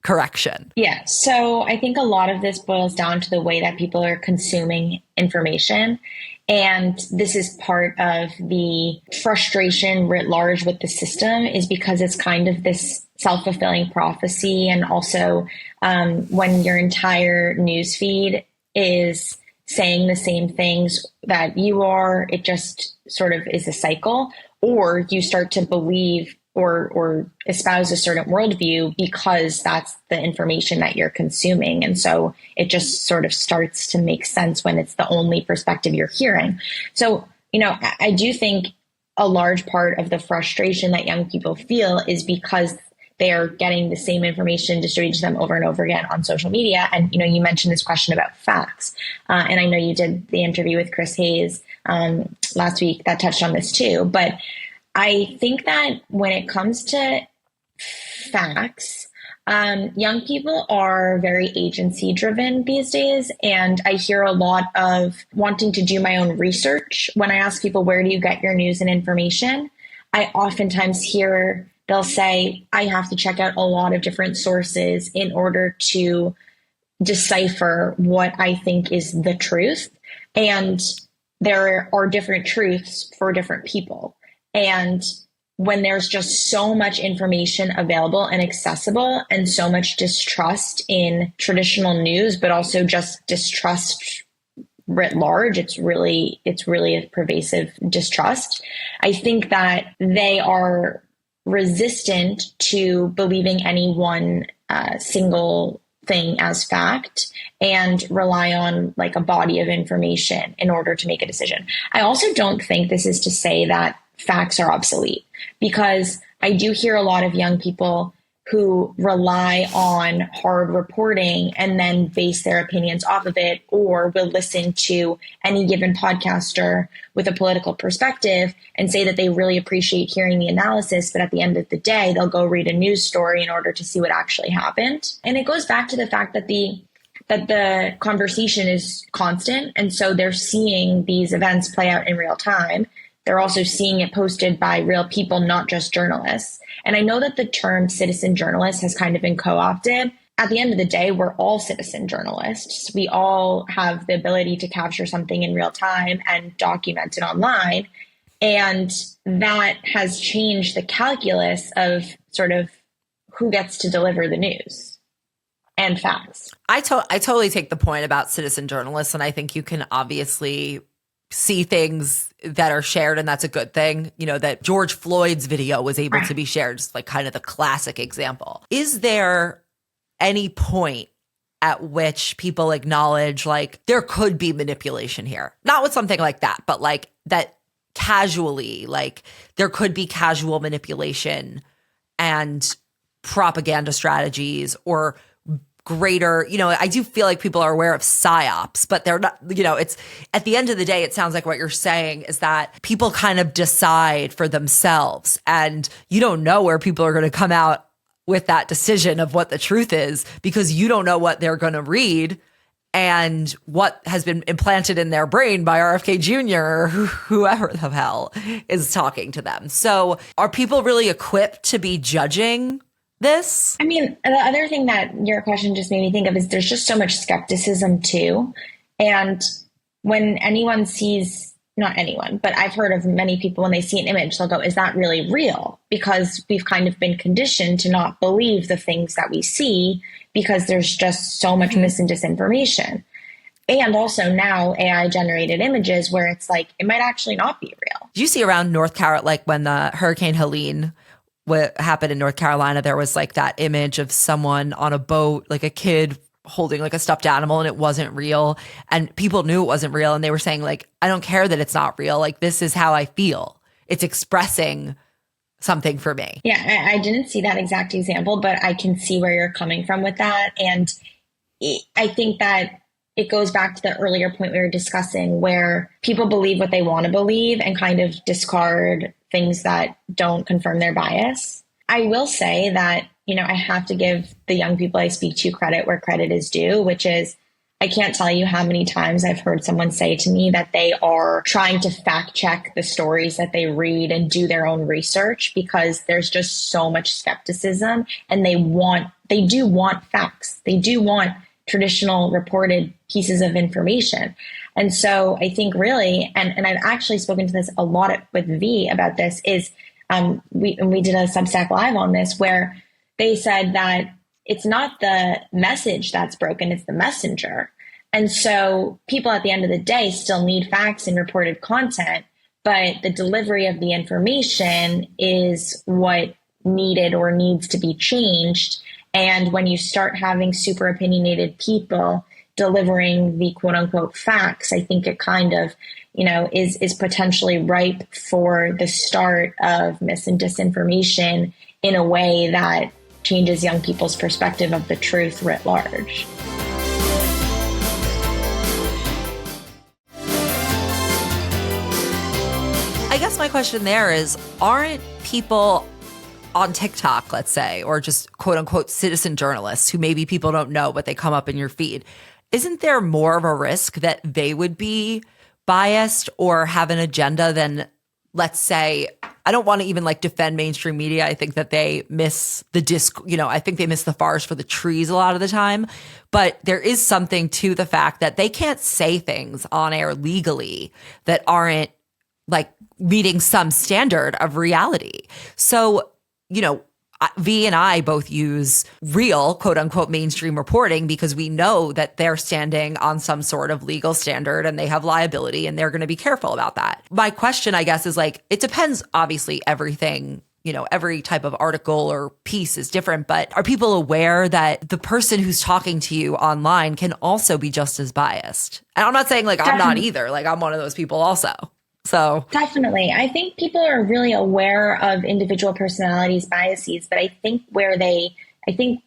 correction? Yeah. So I think a lot of this boils down to the way that people are consuming information. And this is part of the frustration writ large with the system, is because it's kind of this self-fulfilling prophecy. And also when your entire news feed is saying the same things that you are, it just sort of is a cycle. Or you start to believe or espouse a certain worldview because that's the information that you're consuming. And so it just sort of starts to make sense when it's the only perspective you're hearing. So, I do think a large part of the frustration that young people feel is because they are getting the same information distributed to them over and over again on social media. And, you mentioned this question about facts. And I know you did the interview with Chris Hayes last week that touched on this too. But I think that when it comes to facts, young people are very agency driven these days. And I hear a lot of wanting to do my own research. When I ask people, where do you get your news and information? I oftentimes hear they'll say, I have to check out a lot of different sources in order to decipher what I think is the truth. And there are different truths for different people. And when there's just so much information available and accessible and so much distrust in traditional news, but also just distrust writ large, it's really a pervasive distrust. I think that they are resistant to believing any one single thing as fact and rely on like a body of information in order to make a decision. I also don't think this is to say that facts are obsolete, because I do hear a lot of young people who rely on hard reporting and then base their opinions off of it, or will listen to any given podcaster with a political perspective and say that they really appreciate hearing the analysis, but at the end of the day, they'll go read a news story in order to see what actually happened. And it goes back to the fact that the conversation is constant, and so they're seeing these events play out in real time. They're also seeing it posted by real people, not just journalists. And I know that the term citizen journalist has kind of been co-opted. At the end of the day, we're all citizen journalists. We all have the ability to capture something in real time and document it online. And that has changed the calculus of sort of who gets to deliver the news and facts. I totally take the point about citizen journalists, and I think you can obviously see things that are shared, and that's a good thing. That George Floyd's video was able to be shared, just like kind of the classic example. Is there any point at which people acknowledge like there could be manipulation here? Not with something like that, but like that casually, like there could be casual manipulation and propaganda strategies or greater, I do feel like people are aware of psyops, but they're not, it's at the end of the day, it sounds like what you're saying is that people kind of decide for themselves, and you don't know where people are going to come out with that decision of what the truth is, because you don't know what they're going to read and what has been implanted in their brain by RFK Jr. or whoever the hell is talking to them. So are people really equipped to be judging this? I mean, the other thing that your question just made me think of is there's just so much skepticism too. And when anyone sees, not anyone, but I've heard of many people, when they see an image, they'll go, is that really real? Because we've kind of been conditioned to not believe the things that we see because there's just so much mis and disinformation. And also now AI generated images where it's like, it might actually not be real. Do you see around North Carolina, like when the Hurricane Helene what happened in North Carolina, there was like that image of someone on a boat, like a kid holding like a stuffed animal, and it wasn't real. And people knew it wasn't real. And they were saying like, I don't care that it's not real. Like, this is how I feel. It's expressing something for me. Yeah, I didn't see that exact example, but I can see where you're coming from with that. And I think that it goes back to the earlier point we were discussing, where people believe what they want to believe and kind of discard things that don't confirm their bias. I will say that, I have to give the young people I speak to credit where credit is due, which is, I can't tell you how many times I've heard someone say to me that they are trying to fact check the stories that they read and do their own research, because there's just so much skepticism, and they do want facts. They do want traditional reported pieces of information. And so I think really, and I've actually spoken to this a lot with V about this, is we did a Substack Live on this, where they said that it's not the message that's broken, it's the messenger. And so people at the end of the day still need facts and reported content, but the delivery of the information is what needed or needs to be changed. And when you start having super opinionated people delivering the quote unquote facts, I think it kind of, is potentially ripe for the start of mis and disinformation in a way that changes young people's perspective of the truth writ large. I guess my question there is, aren't people on TikTok, let's say, or just quote unquote citizen journalists who maybe people don't know, but they come up in your feed, isn't there more of a risk that they would be biased or have an agenda than, let's say, I don't want to even defend mainstream media. I think that they miss the I think they miss the forest for the trees a lot of the time. But there is something to the fact that they can't say things on air legally that aren't meeting some standard of reality. So, V and I both use real, quote unquote, mainstream reporting because we know that they're standing on some sort of legal standard and they have liability and they're going to be careful about that. My question, I guess, is it depends. Obviously, everything, every type of article or piece is different, but are people aware that the person who's talking to you online can also be just as biased? And I'm not saying I'm not either. I'm one of those people also. So definitely. I think people are really aware of individual personalities' biases, but I think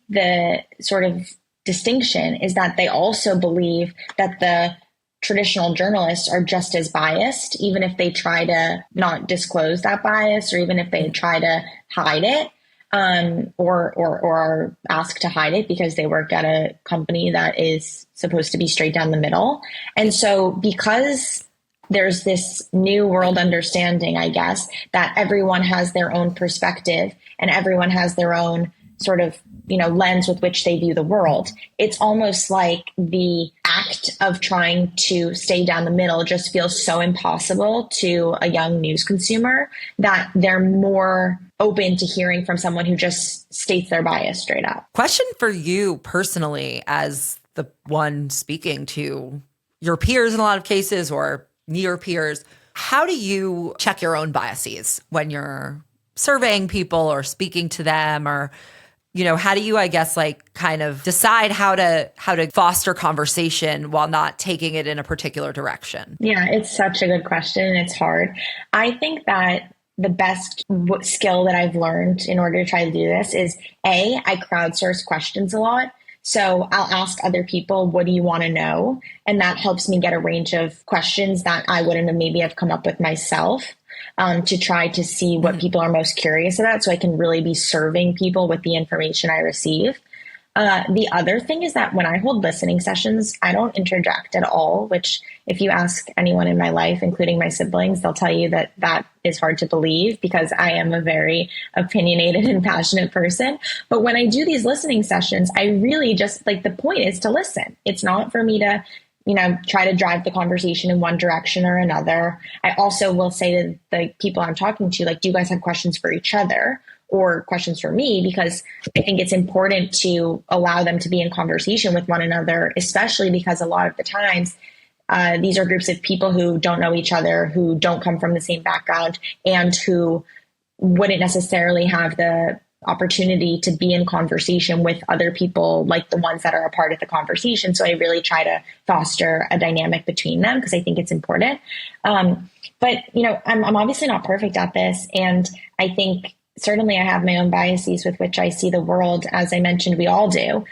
the sort of distinction is that they also believe that the traditional journalists are just as biased, even if they try to not disclose that bias, or even if they try to hide it, or are asked to hide it because they work at a company that is supposed to be straight down the middle. And so because there's this new world understanding, I guess, that everyone has their own perspective and everyone has their own sort of, lens with which they view the world. It's almost like the act of trying to stay down the middle just feels so impossible to a young news consumer that they're more open to hearing from someone who just states their bias straight up. Question for you personally, as the one speaking to your peers in a lot of cases or near peers, how do you check your own biases when you're surveying people or speaking to them, or how do you, I guess, kind of decide how to foster conversation while not taking it in a particular direction? Yeah, it's such a good question and it's hard. I think that the best skill that I've learned in order to try to do this is I crowdsource questions a lot. So I'll ask other people, what do you want to know? And that helps me get a range of questions that I wouldn't have maybe have come up with myself, to try to see what people are most curious about, so I can really be serving people with the information I receive. The other thing is that when I hold listening sessions, I don't interject at all, which if you ask anyone in my life, including my siblings, they'll tell you that that is hard to believe because I am a very opinionated and passionate person. But when I do these listening sessions, I really just the point is to listen. It's not for me to, try to drive the conversation in one direction or another. I also will say to the people I'm talking to, do you guys have questions for each other? Or questions for me, because I think it's important to allow them to be in conversation with one another, especially because a lot of the times these are groups of people who don't know each other, who don't come from the same background, and who wouldn't necessarily have the opportunity to be in conversation with other people like the ones that are a part of the conversation. So I really try to foster a dynamic between them because I think it's important. But, I'm obviously not perfect at this. And I think certainly I have my own biases with which I see the world. As I mentioned, we all do.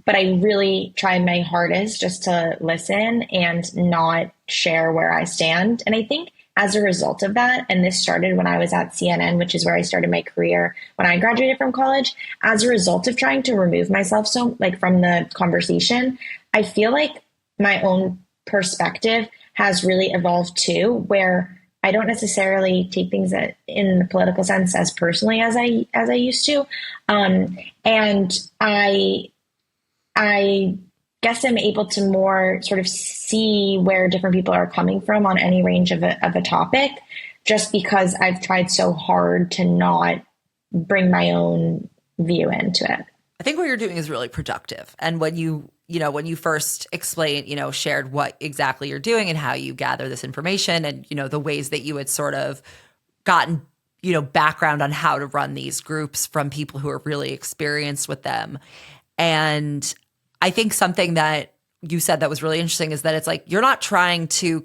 But I really try my hardest just to listen and not share where I stand. And I think as a result of that, and this started when I was at CNN, which is where I started my career when I graduated from college, as a result of trying to remove myself from the conversation, I feel like my own perspective has really evolved too, where I don't necessarily take things in the political sense as personally as I used to. And I guess I'm able to more sort of see where different people are coming from on any range of a topic, just because I've tried so hard to not bring my own view into it. I think what you're doing is really productive. And when you first explained, shared what exactly you're doing and how you gather this information and, the ways that you had sort of gotten background on how to run these groups from people who are really experienced with them. And I think something that you said that was really interesting is that it's like, you're not trying to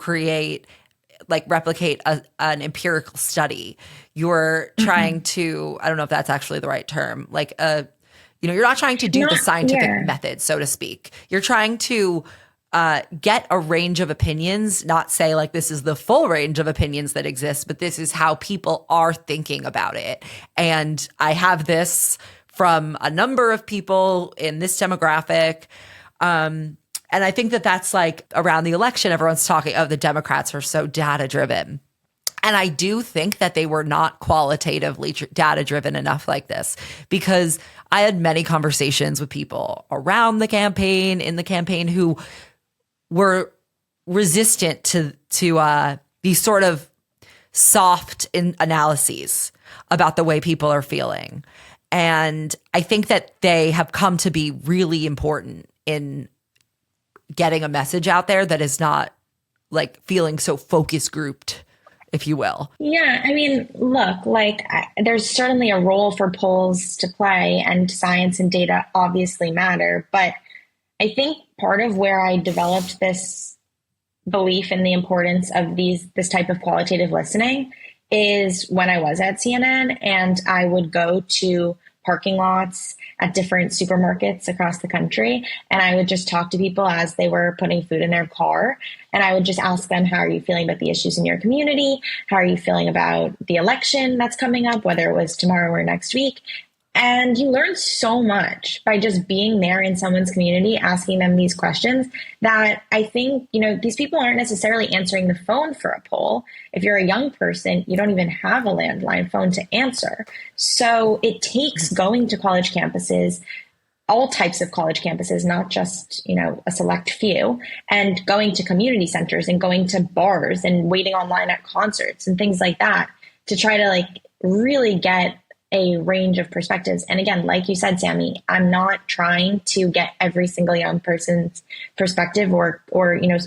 replicate an empirical study. You're trying to, I don't know if that's actually the right term, you're not trying to do the scientific method, so to speak. You're trying to get a range of opinions, not say like this is the full range of opinions that exist, but this is how people are thinking about it. And I have this from a number of people in this demographic. And I think that that's like around the election, everyone's talking, oh, the Democrats are so data driven. And I do think that they were not qualitatively data driven enough like this, because I had many conversations with people around the campaign, in the campaign, who were resistant to these sort of soft analyses about the way people are feeling. And I think that they have come to be really important in getting a message out there that is not like feeling so focus grouped, if you will. Yeah, I mean, look, there's certainly a role for polls to play, and science and data obviously matter. But I think part of where I developed this belief in the importance of this type of qualitative listening is when I was at CNN and I would go to parking lots at different supermarkets across the country, and I would just talk to people as they were putting food in their car. And I would just ask them, how are you feeling about the issues in your community? How are you feeling about the election that's coming up, whether it was tomorrow or next week? And you learn so much by just being there in someone's community, asking them these questions that I think, these people aren't necessarily answering the phone for a poll. If you're a young person, you don't even have a landline phone to answer. So it takes going to college campuses, all types of college campuses, not just, a select few, and going to community centers and going to bars and waiting online at concerts and things like that to try to really get a range of perspectives. And again, like you said, Sammy, I'm not trying to get every single young person's perspective or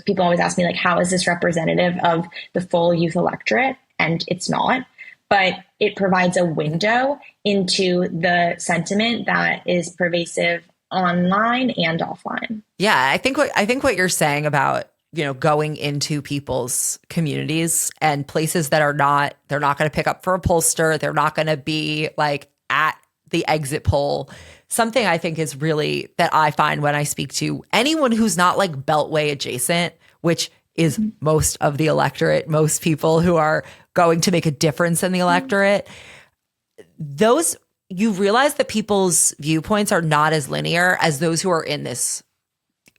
people always ask me how is this representative of the full youth electorate? And it's not, but it provides a window into the sentiment that is pervasive online and offline. Yeah, I think what you're saying about going into people's communities and places that they're not going to pick up for a pollster. They're not going to be at the exit poll. Something I think is really that I find when I speak to anyone who's not Beltway adjacent, which is most of the electorate, most people who are going to make a difference in the electorate, you realize that people's viewpoints are not as linear as those who are in this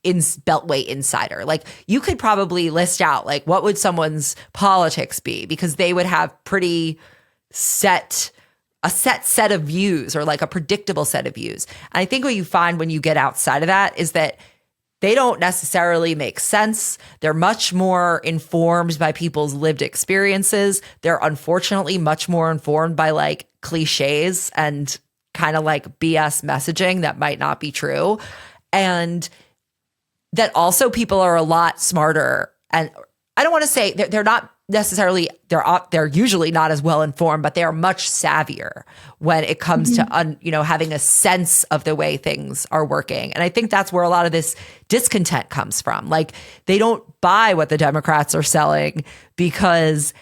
Beltway insider. You could probably list out what would someone's politics be, because they would have pretty set of views, or a predictable set of views. And I think what you find when you get outside of that is that they don't necessarily make sense. They're much more informed by people's lived experiences. They're unfortunately much more informed by cliches and kind of BS messaging that might not be true. And that also people are a lot smarter. And I don't want to say they're not necessarily, they're usually not as well informed, but they are much savvier when it comes to having a sense of the way things are working. And I think that's where a lot of this discontent comes from. They don't buy what the Democrats are selling, because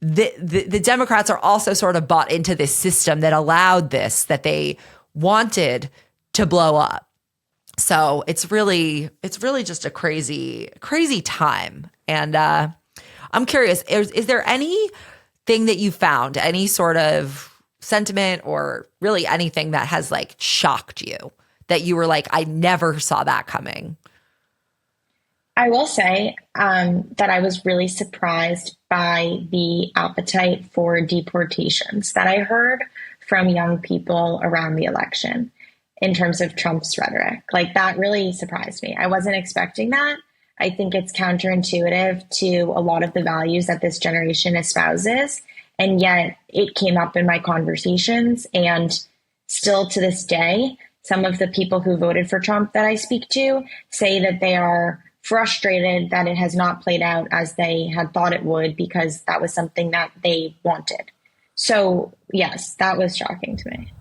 the Democrats are also sort of bought into this system that allowed this, that they wanted to blow up. So it's really just a crazy time. And I'm curious, is there anything that you found, any sort of sentiment or really anything that has shocked you, that you were I never saw that coming? I will say that I was really surprised by the appetite for deportations that I heard from young people around the election in terms of Trump's rhetoric. That really surprised me. I wasn't expecting that. I think it's counterintuitive to a lot of the values that this generation espouses. And yet it came up in my conversations. And still to this day, some of the people who voted for Trump that I speak to say that they are frustrated that it has not played out as they had thought it would, because that was something that they wanted. So yes, that was shocking to me.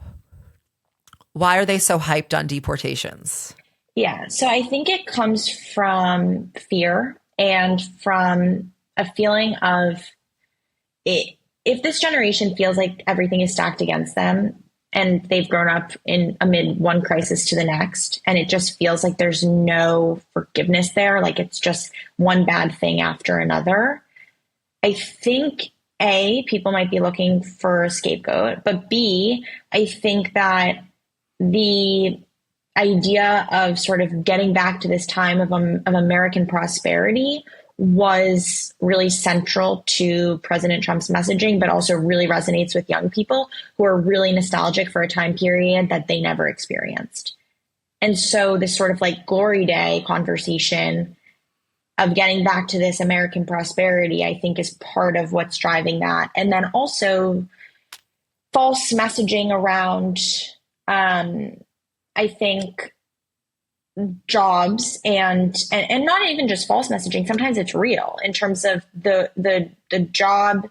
Why are they so hyped on deportations? Yeah. So I think it comes from fear and from a feeling of it. If this generation feels like everything is stacked against them and they've grown up in amid one crisis to the next, and it just feels like there's no forgiveness there, like it's just one bad thing after another, I think A, people might be looking for a scapegoat, but B, I think that the idea of sort of getting back to this time of American prosperity was really central to President Trump's messaging, but also really resonates with young people who are really nostalgic for a time period that they never experienced. And so this sort of like glory day conversation of getting back to this American prosperity, I think, is part of what's driving that. And then also false messaging around, I think, jobs and not even just false messaging. Sometimes it's real in terms of the job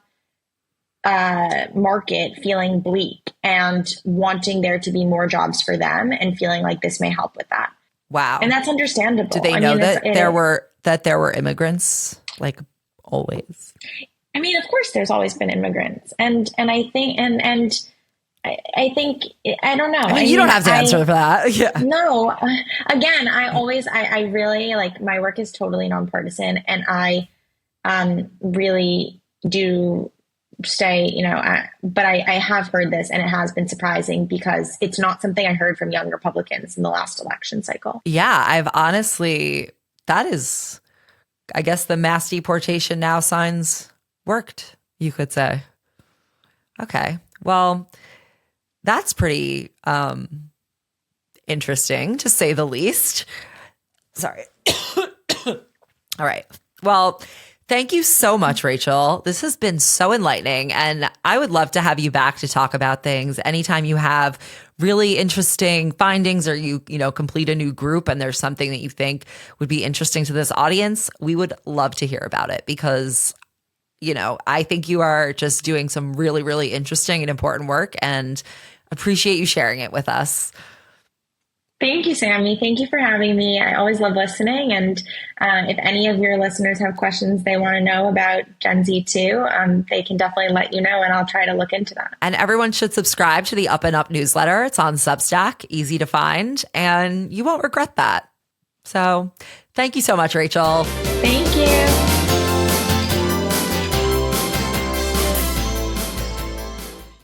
market feeling bleak and wanting there to be more jobs for them and feeling like this may help with that. Wow. And that's understandable. Did they know that there were immigrants, like always? I mean, of course there's always been immigrants. And I think I think, I don't know. I mean, you don't have to answer for that. Yeah. No. Again, I really, like, my work is totally nonpartisan, and I really do stay, but I have heard this, and it has been surprising because it's not something I heard from young Republicans in the last election cycle. Yeah, that is, I guess the mass deportation now signs worked, you could say. Okay. Well, that's pretty interesting, to say the least. Sorry. All right. Well, thank you so much, Rachel. This has been so enlightening, and I would love to have you back to talk about things anytime you have really interesting findings, or you complete a new group and there's something that you think would be interesting to this audience. We would love to hear about it because I think you are just doing some really, really interesting and important work, and appreciate you sharing it with us. Thank you, Sammy. Thank you for having me. I always love listening. And if any of your listeners have questions they want to know about Gen Z too, they can definitely let you know, and I'll try to look into that. And everyone should subscribe to the Up and Up newsletter. It's on Substack, easy to find, and you won't regret that. So thank you so much, Rachel. Thank you.